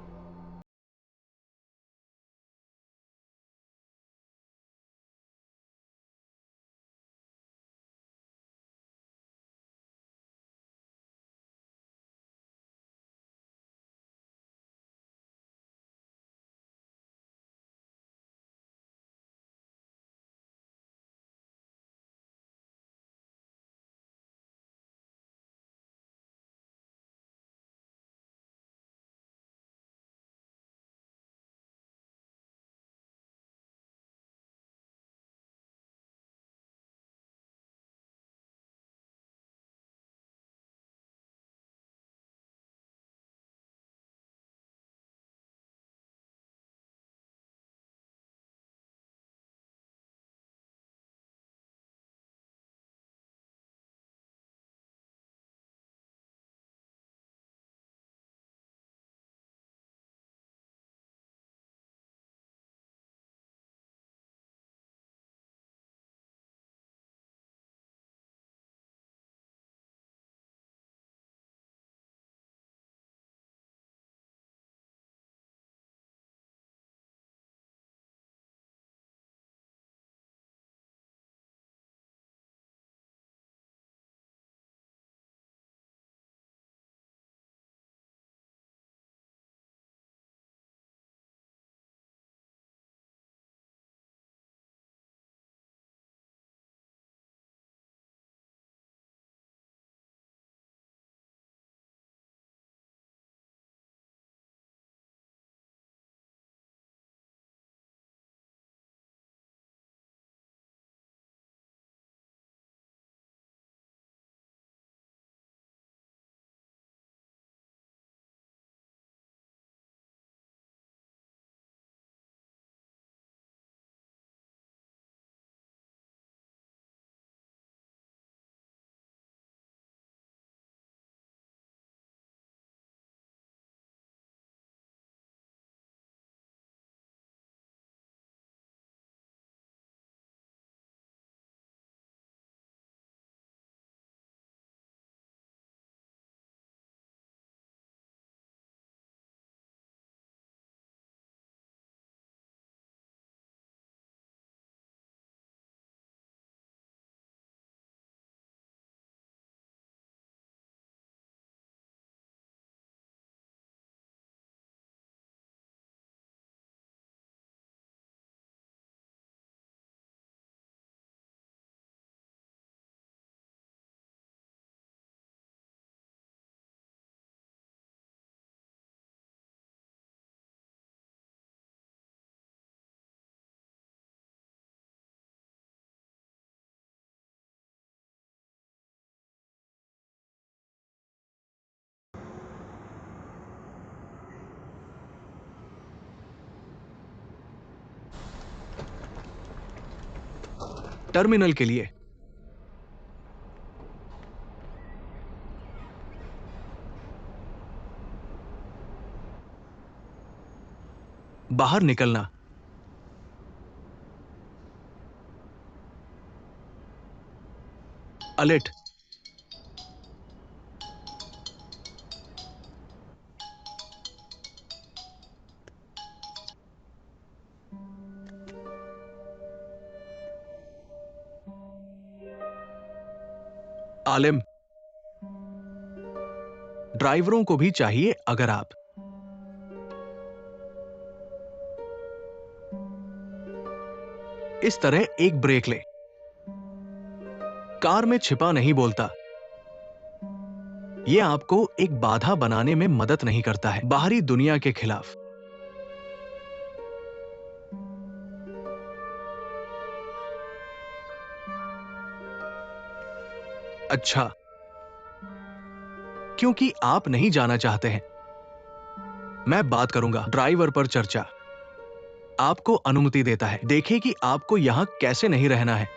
टर्मिनल के लिए। बाहर निकलना। अलर्ट। आलिम, ड्राइवरों को भी चाहिए अगर आप इस तरह एक ब्रेक ले। कार में छिपा नहीं बोलता। यह आपको एक बाधा बनाने में मदद नहीं करता है बाहरी दुनिया के खिलाफ। अच्छा, क्योंकि आप नहीं जाना चाहते हैं। मैं बात करूंगा। ड्राइवर पर चर्चा। आपको अनुमति देता है। देखें कि आपको यहां कैसे नहीं रहना है।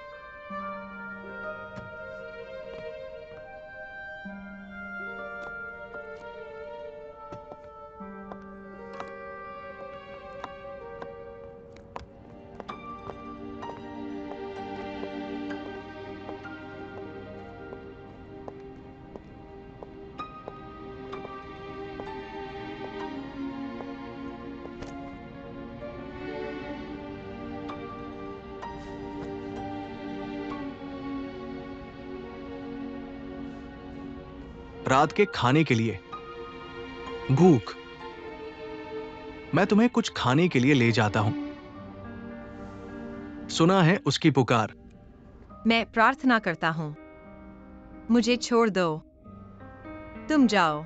रात के खाने के लिए भूख। मैं तुम्हें कुछ खाने के लिए ले जाता हूं। सुना है उसकी पुकार। मैं प्रार्थना करता हूँ, मुझे छोड़ दो, तुम जाओ।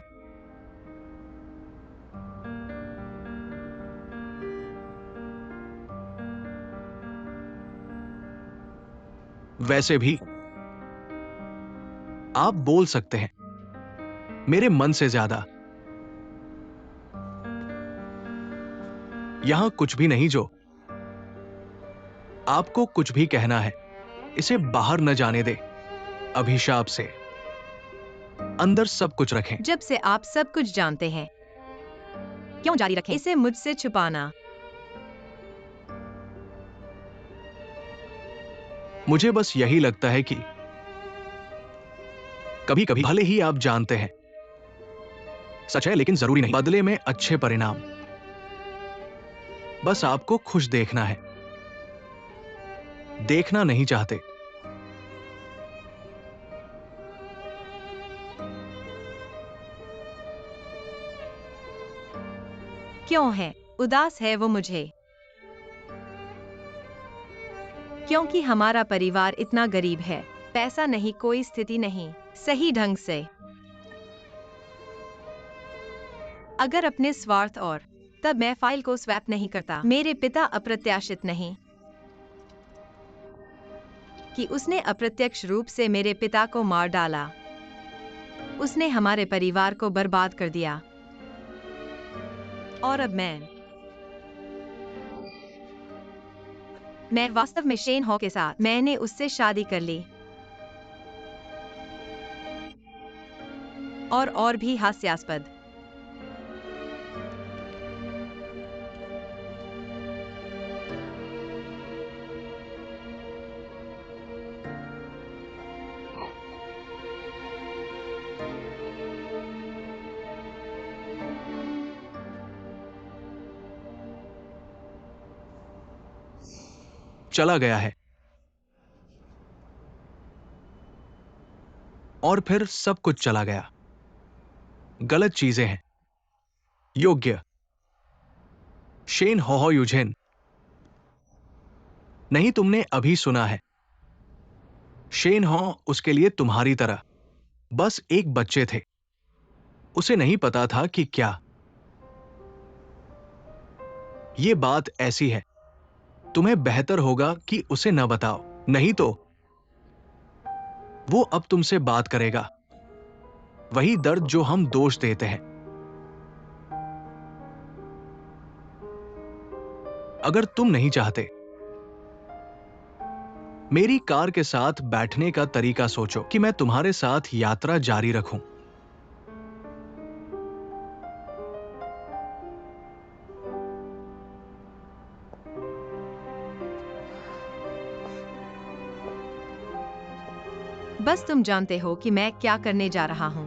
वैसे भी आप बोल सकते हैं, मेरे मन से ज्यादा। यहां कुछ भी नहीं जो आपको कुछ भी कहना है, इसे बाहर न जाने दे। अभिशाप से अंदर सब कुछ रखें। जब से आप सब कुछ जानते हैं, क्यों जारी रखें इसे मुझसे छुपाना? मुझे बस यही लगता है कि कभी कभी भले ही आप जानते हैं सच है, लेकिन जरूरी नहीं। बदले में अच्छे परिणाम। बस आपको खुश देखना है, देखना नहीं चाहते। क्यों है उदास है वो मुझे? क्योंकि हमारा परिवार इतना गरीब है। पैसा नहीं, कोई स्थिति नहीं सही ढंग से। अगर अपने स्वार्थ और तब मैं फाइल को स्वैप नहीं करता। मेरे पिता अप्रत्याशित नहीं कि उसने अप्रत्यक्ष रूप से मेरे पिता को मार डाला। उसने हमारे परिवार को बर्बाद कर दिया। और अब मैं वास्तव में शेन हॉ के साथ मैंने उससे शादी कर ली। और भी हास्यास्पद। चला गया है और फिर सब कुछ चला गया। गलत चीजें हैं। योग्य शेन हो यूजेन। नहीं, तुमने अभी सुना है। शेन हॉ उसके लिए तुम्हारी तरह बस एक बच्चे थे। उसे नहीं पता था कि क्या ये बात ऐसी है। तुम्हें बेहतर होगा कि उसे न बताओ, नहीं तो वो अब तुमसे बात करेगा। वही दर्द जो हम दोष देते हैं। अगर तुम नहीं चाहते, मेरी कार के साथ बैठने का तरीका सोचो कि मैं तुम्हारे साथ यात्रा जारी रखूं। बस तुम जानते हो कि मैं क्या करने जा रहा हूं।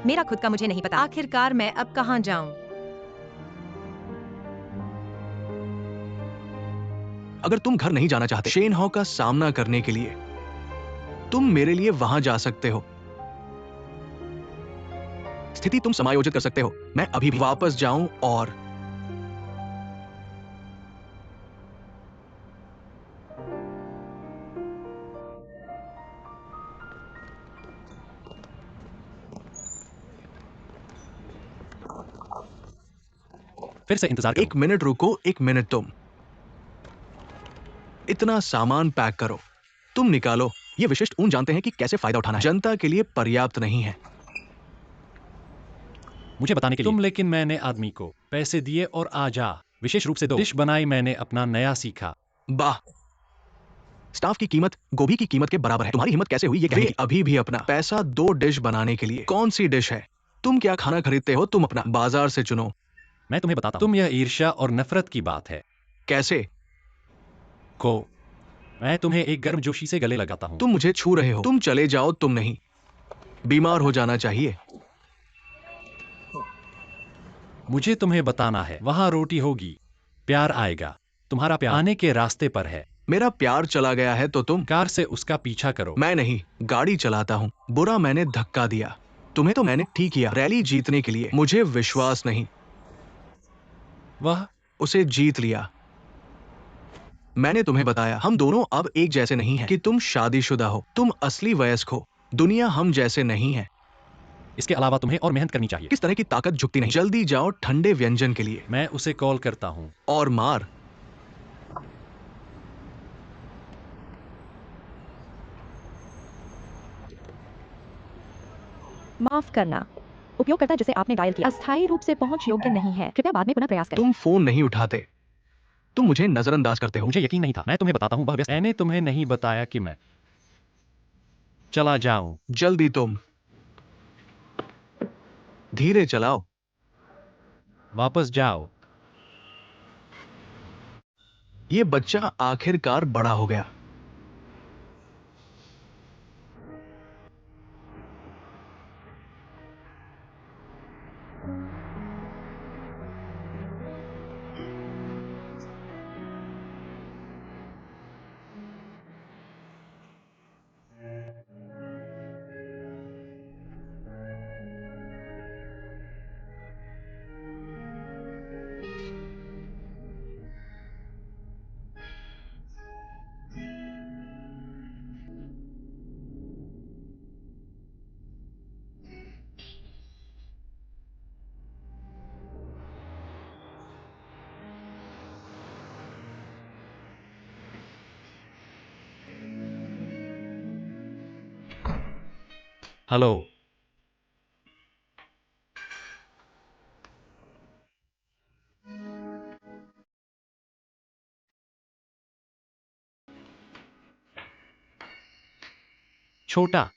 मेरा खुद का मुझे नहीं पता। आखिरकार मैं अब कहां जाऊं? अगर तुम घर नहीं जाना चाहते शेन हॉ का सामना करने के लिए, तुम मेरे लिए वहां जा सकते हो। स्थिति तुम समायोजित कर सकते हो। मैं अभी भी वापस जाऊं और फिर से इंतजार करो। 1 मिनट रुको, 1 मिनट। तुम इतना सामान पैक करो, तुम निकालो। ये विशिष्ट ऊन जानते हैं कि कैसे फायदा उठाना है। जनता के लिए पर्याप्त नहीं है। मुझे बताने के लिए तुम, लेकिन मैंने आदमी को पैसे दिए और आ जा, विशेष रूप से 2 डिश बनाई, मैंने अपना नया सीखा। वाह, स्टाफ की कीमत गोभी की कीमत के बराबर है। तुम्हारी हिम्मत कैसे हुई ये कहने की? अभी भी अपना पैसा 2 डिश बनाने के लिए। कौन सी डिश है? तुम क्या खाना खरीदते हो? तुम अपना बाजार से चुनो। मैं तुम्हें बताता हूं, तुम, यह ईर्ष्या और नफरत की बात है। कैसे? को मैं तुम्हें एक गर्मजोशी से गले लगाता हूं। तुम मुझे छू रहे हो। तुम चले जाओ, तुम नहीं। बीमार हो जाना चाहिए। मुझे तुम्हें बताना है, वहां रोटी होगी, प्यार आएगा, तुम्हारा प्यार आने के रास्ते पर है। मेरा प्यार चला गया है तो तुम? कार से उसका पीछा करो। मैं नहीं, गाड़ी चलाता हूँ। बुरा, मैंने धक्का दिया। तुम्हें तो मैंने ठीक किया, रैली जीतने के लिए। मुझे विश्वास नहीं। वह उसे जीत लिया। मैंने तुम्हें बताया, हम दोनों अब एक जैसे नहीं हैं। कि तुम शादीशुदा हो, तुम असली वयस्क हो। दुनिया हम जैसे नहीं है। इसके अलावा तुम्हें और मेहनत करनी चाहिए। किस तरह की ताकत झुकती नहीं। जल्दी जाओ ठंडे व्यंजन के लिए। मैं उसे कॉल करता हूं। और मार। माफ करना, उपयोगकर्ता जिसे आपने डायल किया अस्थायी रूप से पहुंच योग्य नहीं है, कृपया बाद में पुनः प्रयास करें। तुम फोन नहीं उठाते। तुम मुझे नजरअंदाज करते हो। मुझे यकीन नहीं था। मैं तुम्हें बताता हूं, वह व्यस्त है। मैंने तुम्हें नहीं बताया कि मैं चला जाऊं। जल्दी तुम। धीरे चलाओ। वापस जाओ। ये बच्चा आखिरकार बड़ा हो गया। हेलो। छोटा।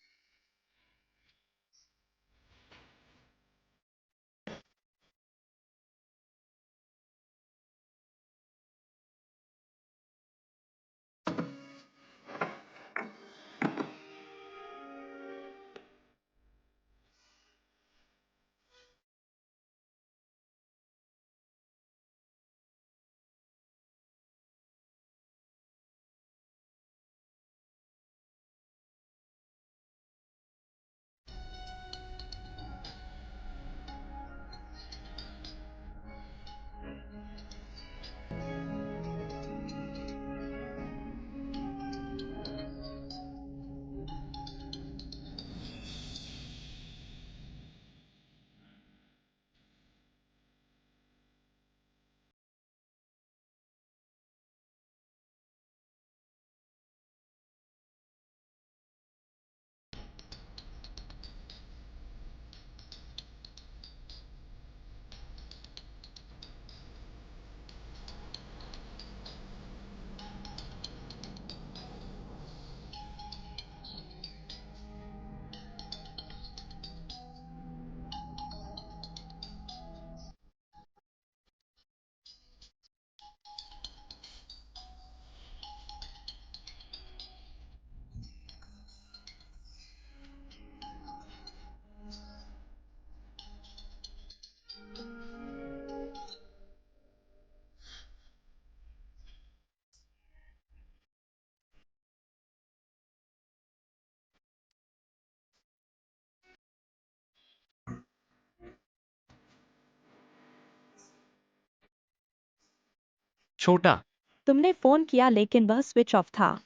छोटा। तुमने फोन किया लेकिन वह स्विच ऑफ था।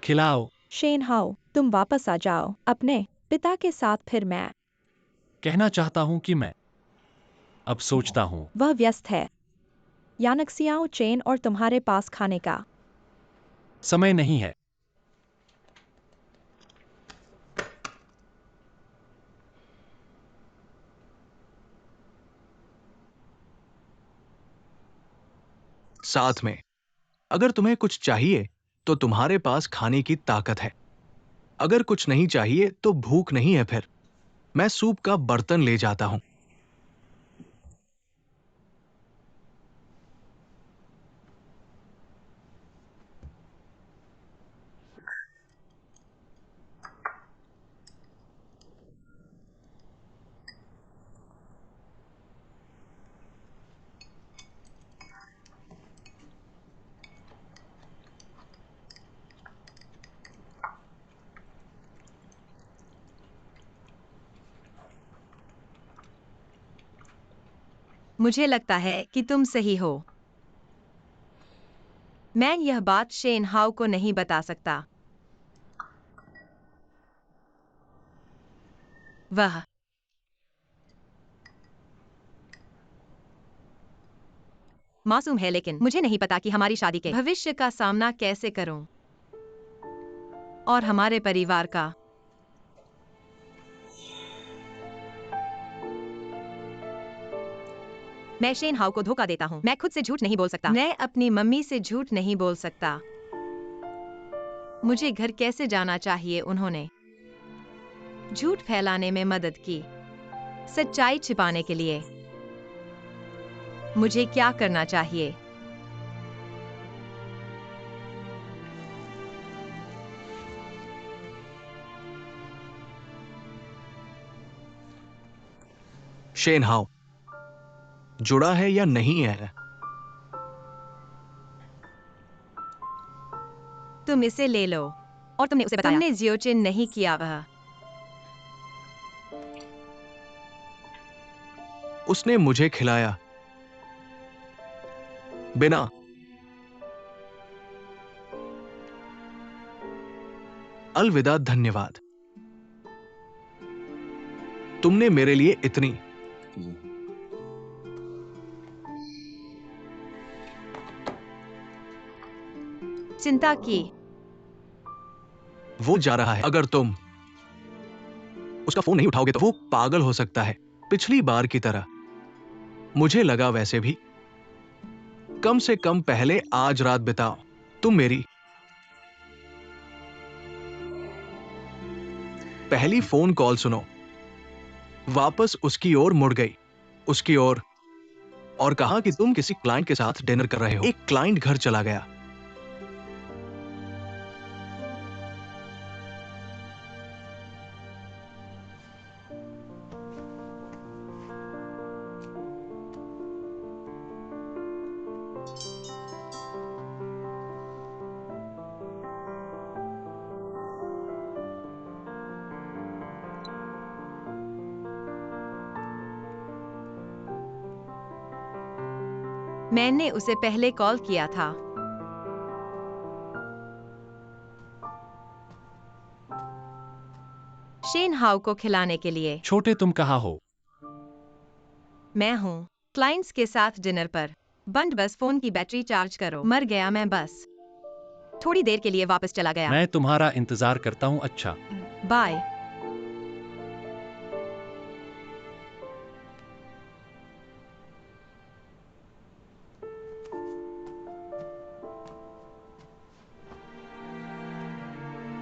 खिलाओ। शेन हाउ, तुम वापस आ जाओ अपने पिता के साथ। फिर मैं कहना चाहता हूं कि मैं अब सोचता हूं। वह व्यस्त है। यानक्सियाओ चेन और तुम्हारे पास खाने का समय नहीं है। साथ में, अगर तुम्हें कुछ चाहिए तो तुम्हारे पास खाने की ताकत है। अगर कुछ नहीं चाहिए तो भूख नहीं है। फिर मैं सूप का बर्तन ले जाता हूं। मुझे लगता है कि तुम सही हो। मैं यह बात शेन हाउ को नहीं बता सकता। वह मासूम है, लेकिन मुझे नहीं पता कि हमारी शादी के भविष्य का सामना कैसे करूं और हमारे परिवार का। मैं शेन हाउ को धोखा देता हूं। मैं खुद से झूठ नहीं बोल सकता। मैं अपनी मम्मी से झूठ नहीं बोल सकता। मुझे घर कैसे जाना चाहिए? उन्होंने झूठ फैलाने में मदद की। सच्चाई छिपाने के लिए मुझे क्या करना चाहिए? शेन हाउ जुड़ा है या नहीं है? तुम इसे ले लो। और तुमने उसे बताया? तुमने जियोचिन नहीं किया। वह उसने मुझे खिलाया बिना। अलविदा, धन्यवाद। तुमने मेरे लिए इतनी चिंता की। वो जा रहा है। अगर तुम उसका फोन नहीं उठाओगे तो वो पागल हो सकता है, पिछली बार की तरह। मुझे लगा वैसे भी कम से कम पहले आज रात बिताओ। तुम मेरी पहली फोन कॉल सुनो। वापस उसकी ओर मुड़ गई, उसकी ओर, और कहा कि तुम किसी क्लाइंट के साथ डिनर कर रहे हो। एक क्लाइंट घर चला गया। मैंने उसे पहले कॉल किया था। शेन हाउ को खिलाने के लिए। छोटे, तुम कहाँ हो? मैं हूँ क्लाइंट्स के साथ डिनर पर। बंद, बस फोन की बैटरी चार्ज करो। मर गया मैं, बस थोड़ी देर के लिए वापस चला गया। मैं तुम्हारा इंतजार करता हूं। अच्छा। बाय।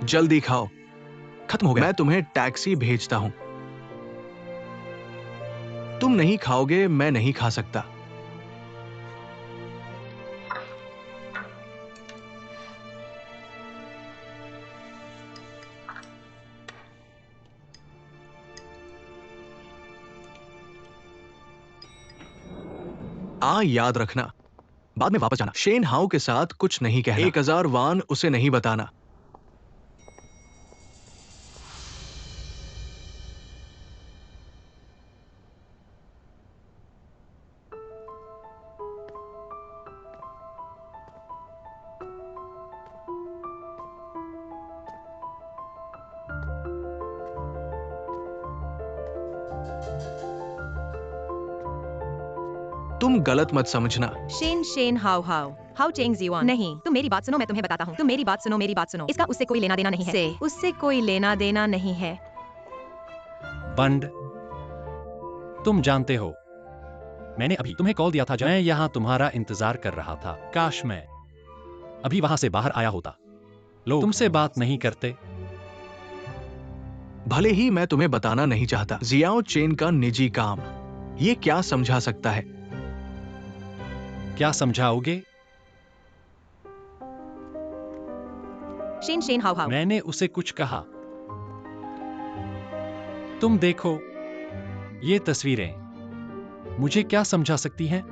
जल्दी खाओ, खत्म हो गया। मैं तुम्हें टैक्सी भेजता हूं। तुम नहीं खाओगे, मैं नहीं खा सकता। याद रखना, बाद में वापस जाना। शेन हाउ के साथ कुछ नहीं कहना। 1000 वान उसे नहीं बताना। तुम गलत मत समझना। शेन शेन हाउ हाउ हाउ चेंग जीवान। नहीं, तुम मेरी बात सुनो, मैं तुम्हें बताता हूँ। तुम मेरी बात सुनो, मेरी बात सुनो। इसका उससे कोई लेना देना नहीं है। उससे कोई लेना देना नहीं है। बंड, तुम जानते हो, मैंने अभी तुम्हें कॉल दिया था जब मैं यहाँ तुम्हारा इंतजार कर रहा था। काश मैं अभी वहां से बाहर आया होता। लोग तुमसे बात नहीं करते। भले ही मैं तुम्हें बताना नहीं चाहता, जियाओ चेन का निजी काम ये क्या समझा सकता है? क्या समझाओगे? शेन शेन हाउ हाउ। मैंने उसे कुछ कहा। तुम देखो, ये तस्वीरें मुझे क्या समझा सकती हैं?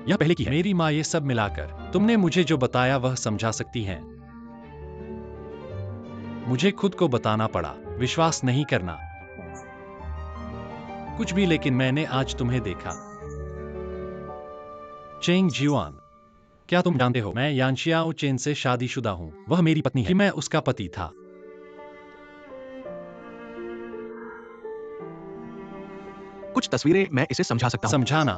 यह पहले की है। मेरी माँ ये सब मिलाकर तुमने मुझे जो बताया वह समझा सकती हैं। मुझे खुद को बताना पड़ा, विश्वास नहीं करना कुछ भी, लेकिन मैंने आज तुम्हें देखा। चेंग जिवान, क्या तुम जानते हो, मैं यानशियाओ चेन से शादीशुदा हूँ। वह मेरी पत्नी है कि मैं उसका पति था। कुछ तस्वीरें मैं इसे समझा सकता हूँ। समझाना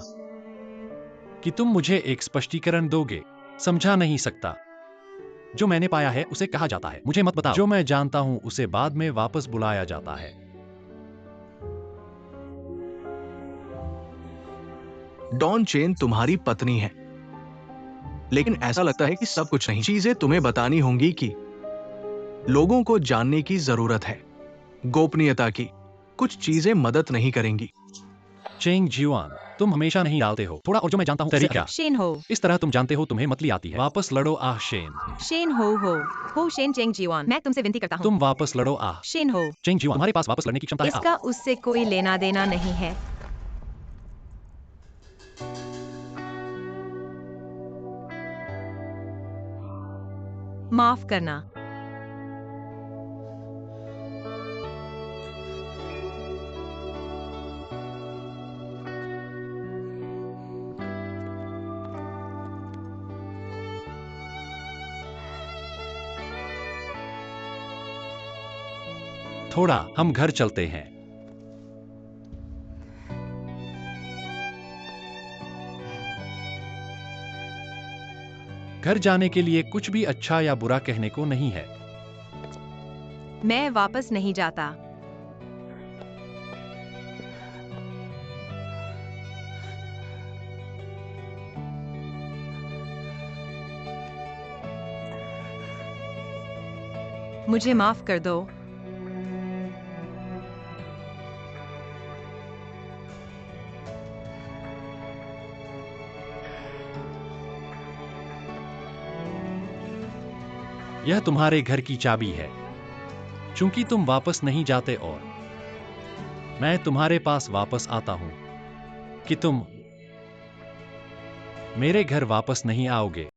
कि तुम मुझे एक स्पष्टीकरण दोगे, समझा नहीं सकता। जो मैंने पाया है उसे कहा जाता है, मुझे मत बताओ। जो मैं जानता हूं उसे बाद में वापस बुलाया जाता है। डॉन चेन तुम्हारी पत्नी है, लेकिन ऐसा लगता है कि सब कुछ नहीं। चीजें तुम्हें बतानी होंगी कि लोगों को जानने की जरूरत है, गोपनीयता की। कुछ चीजें मदद नहीं करेंगी। चेंग जिवान, तुम हमेशा नहीं डालते हो थोड़ा, और जो मैं जानता हूं तरीका। शेन हो इस तरह तुम जानते हो तुम्हें मतली आती है। वापस लड़ो आह शेन। शेन हो शेन चेंग जीवान। मैं तुमसे विनती करता हूँ। तुम वापस लड़ो आह। शेन हो, चेंग जिवान, तुम्हारे पास वापस लड़ने की क्षमता है। इसका उससे कोई लेना देना नहीं है। माफ करना। थोड़ा, हम घर चलते हैं। घर जाने के लिए कुछ भी अच्छा या बुरा कहने को नहीं है। मैं वापस नहीं जाता। मुझे माफ कर दो। यह तुम्हारे घर की चाबी है। चूंकि तुम वापस नहीं जाते और मैं तुम्हारे पास वापस आता हूं कि तुम मेरे घर वापस नहीं आओगे।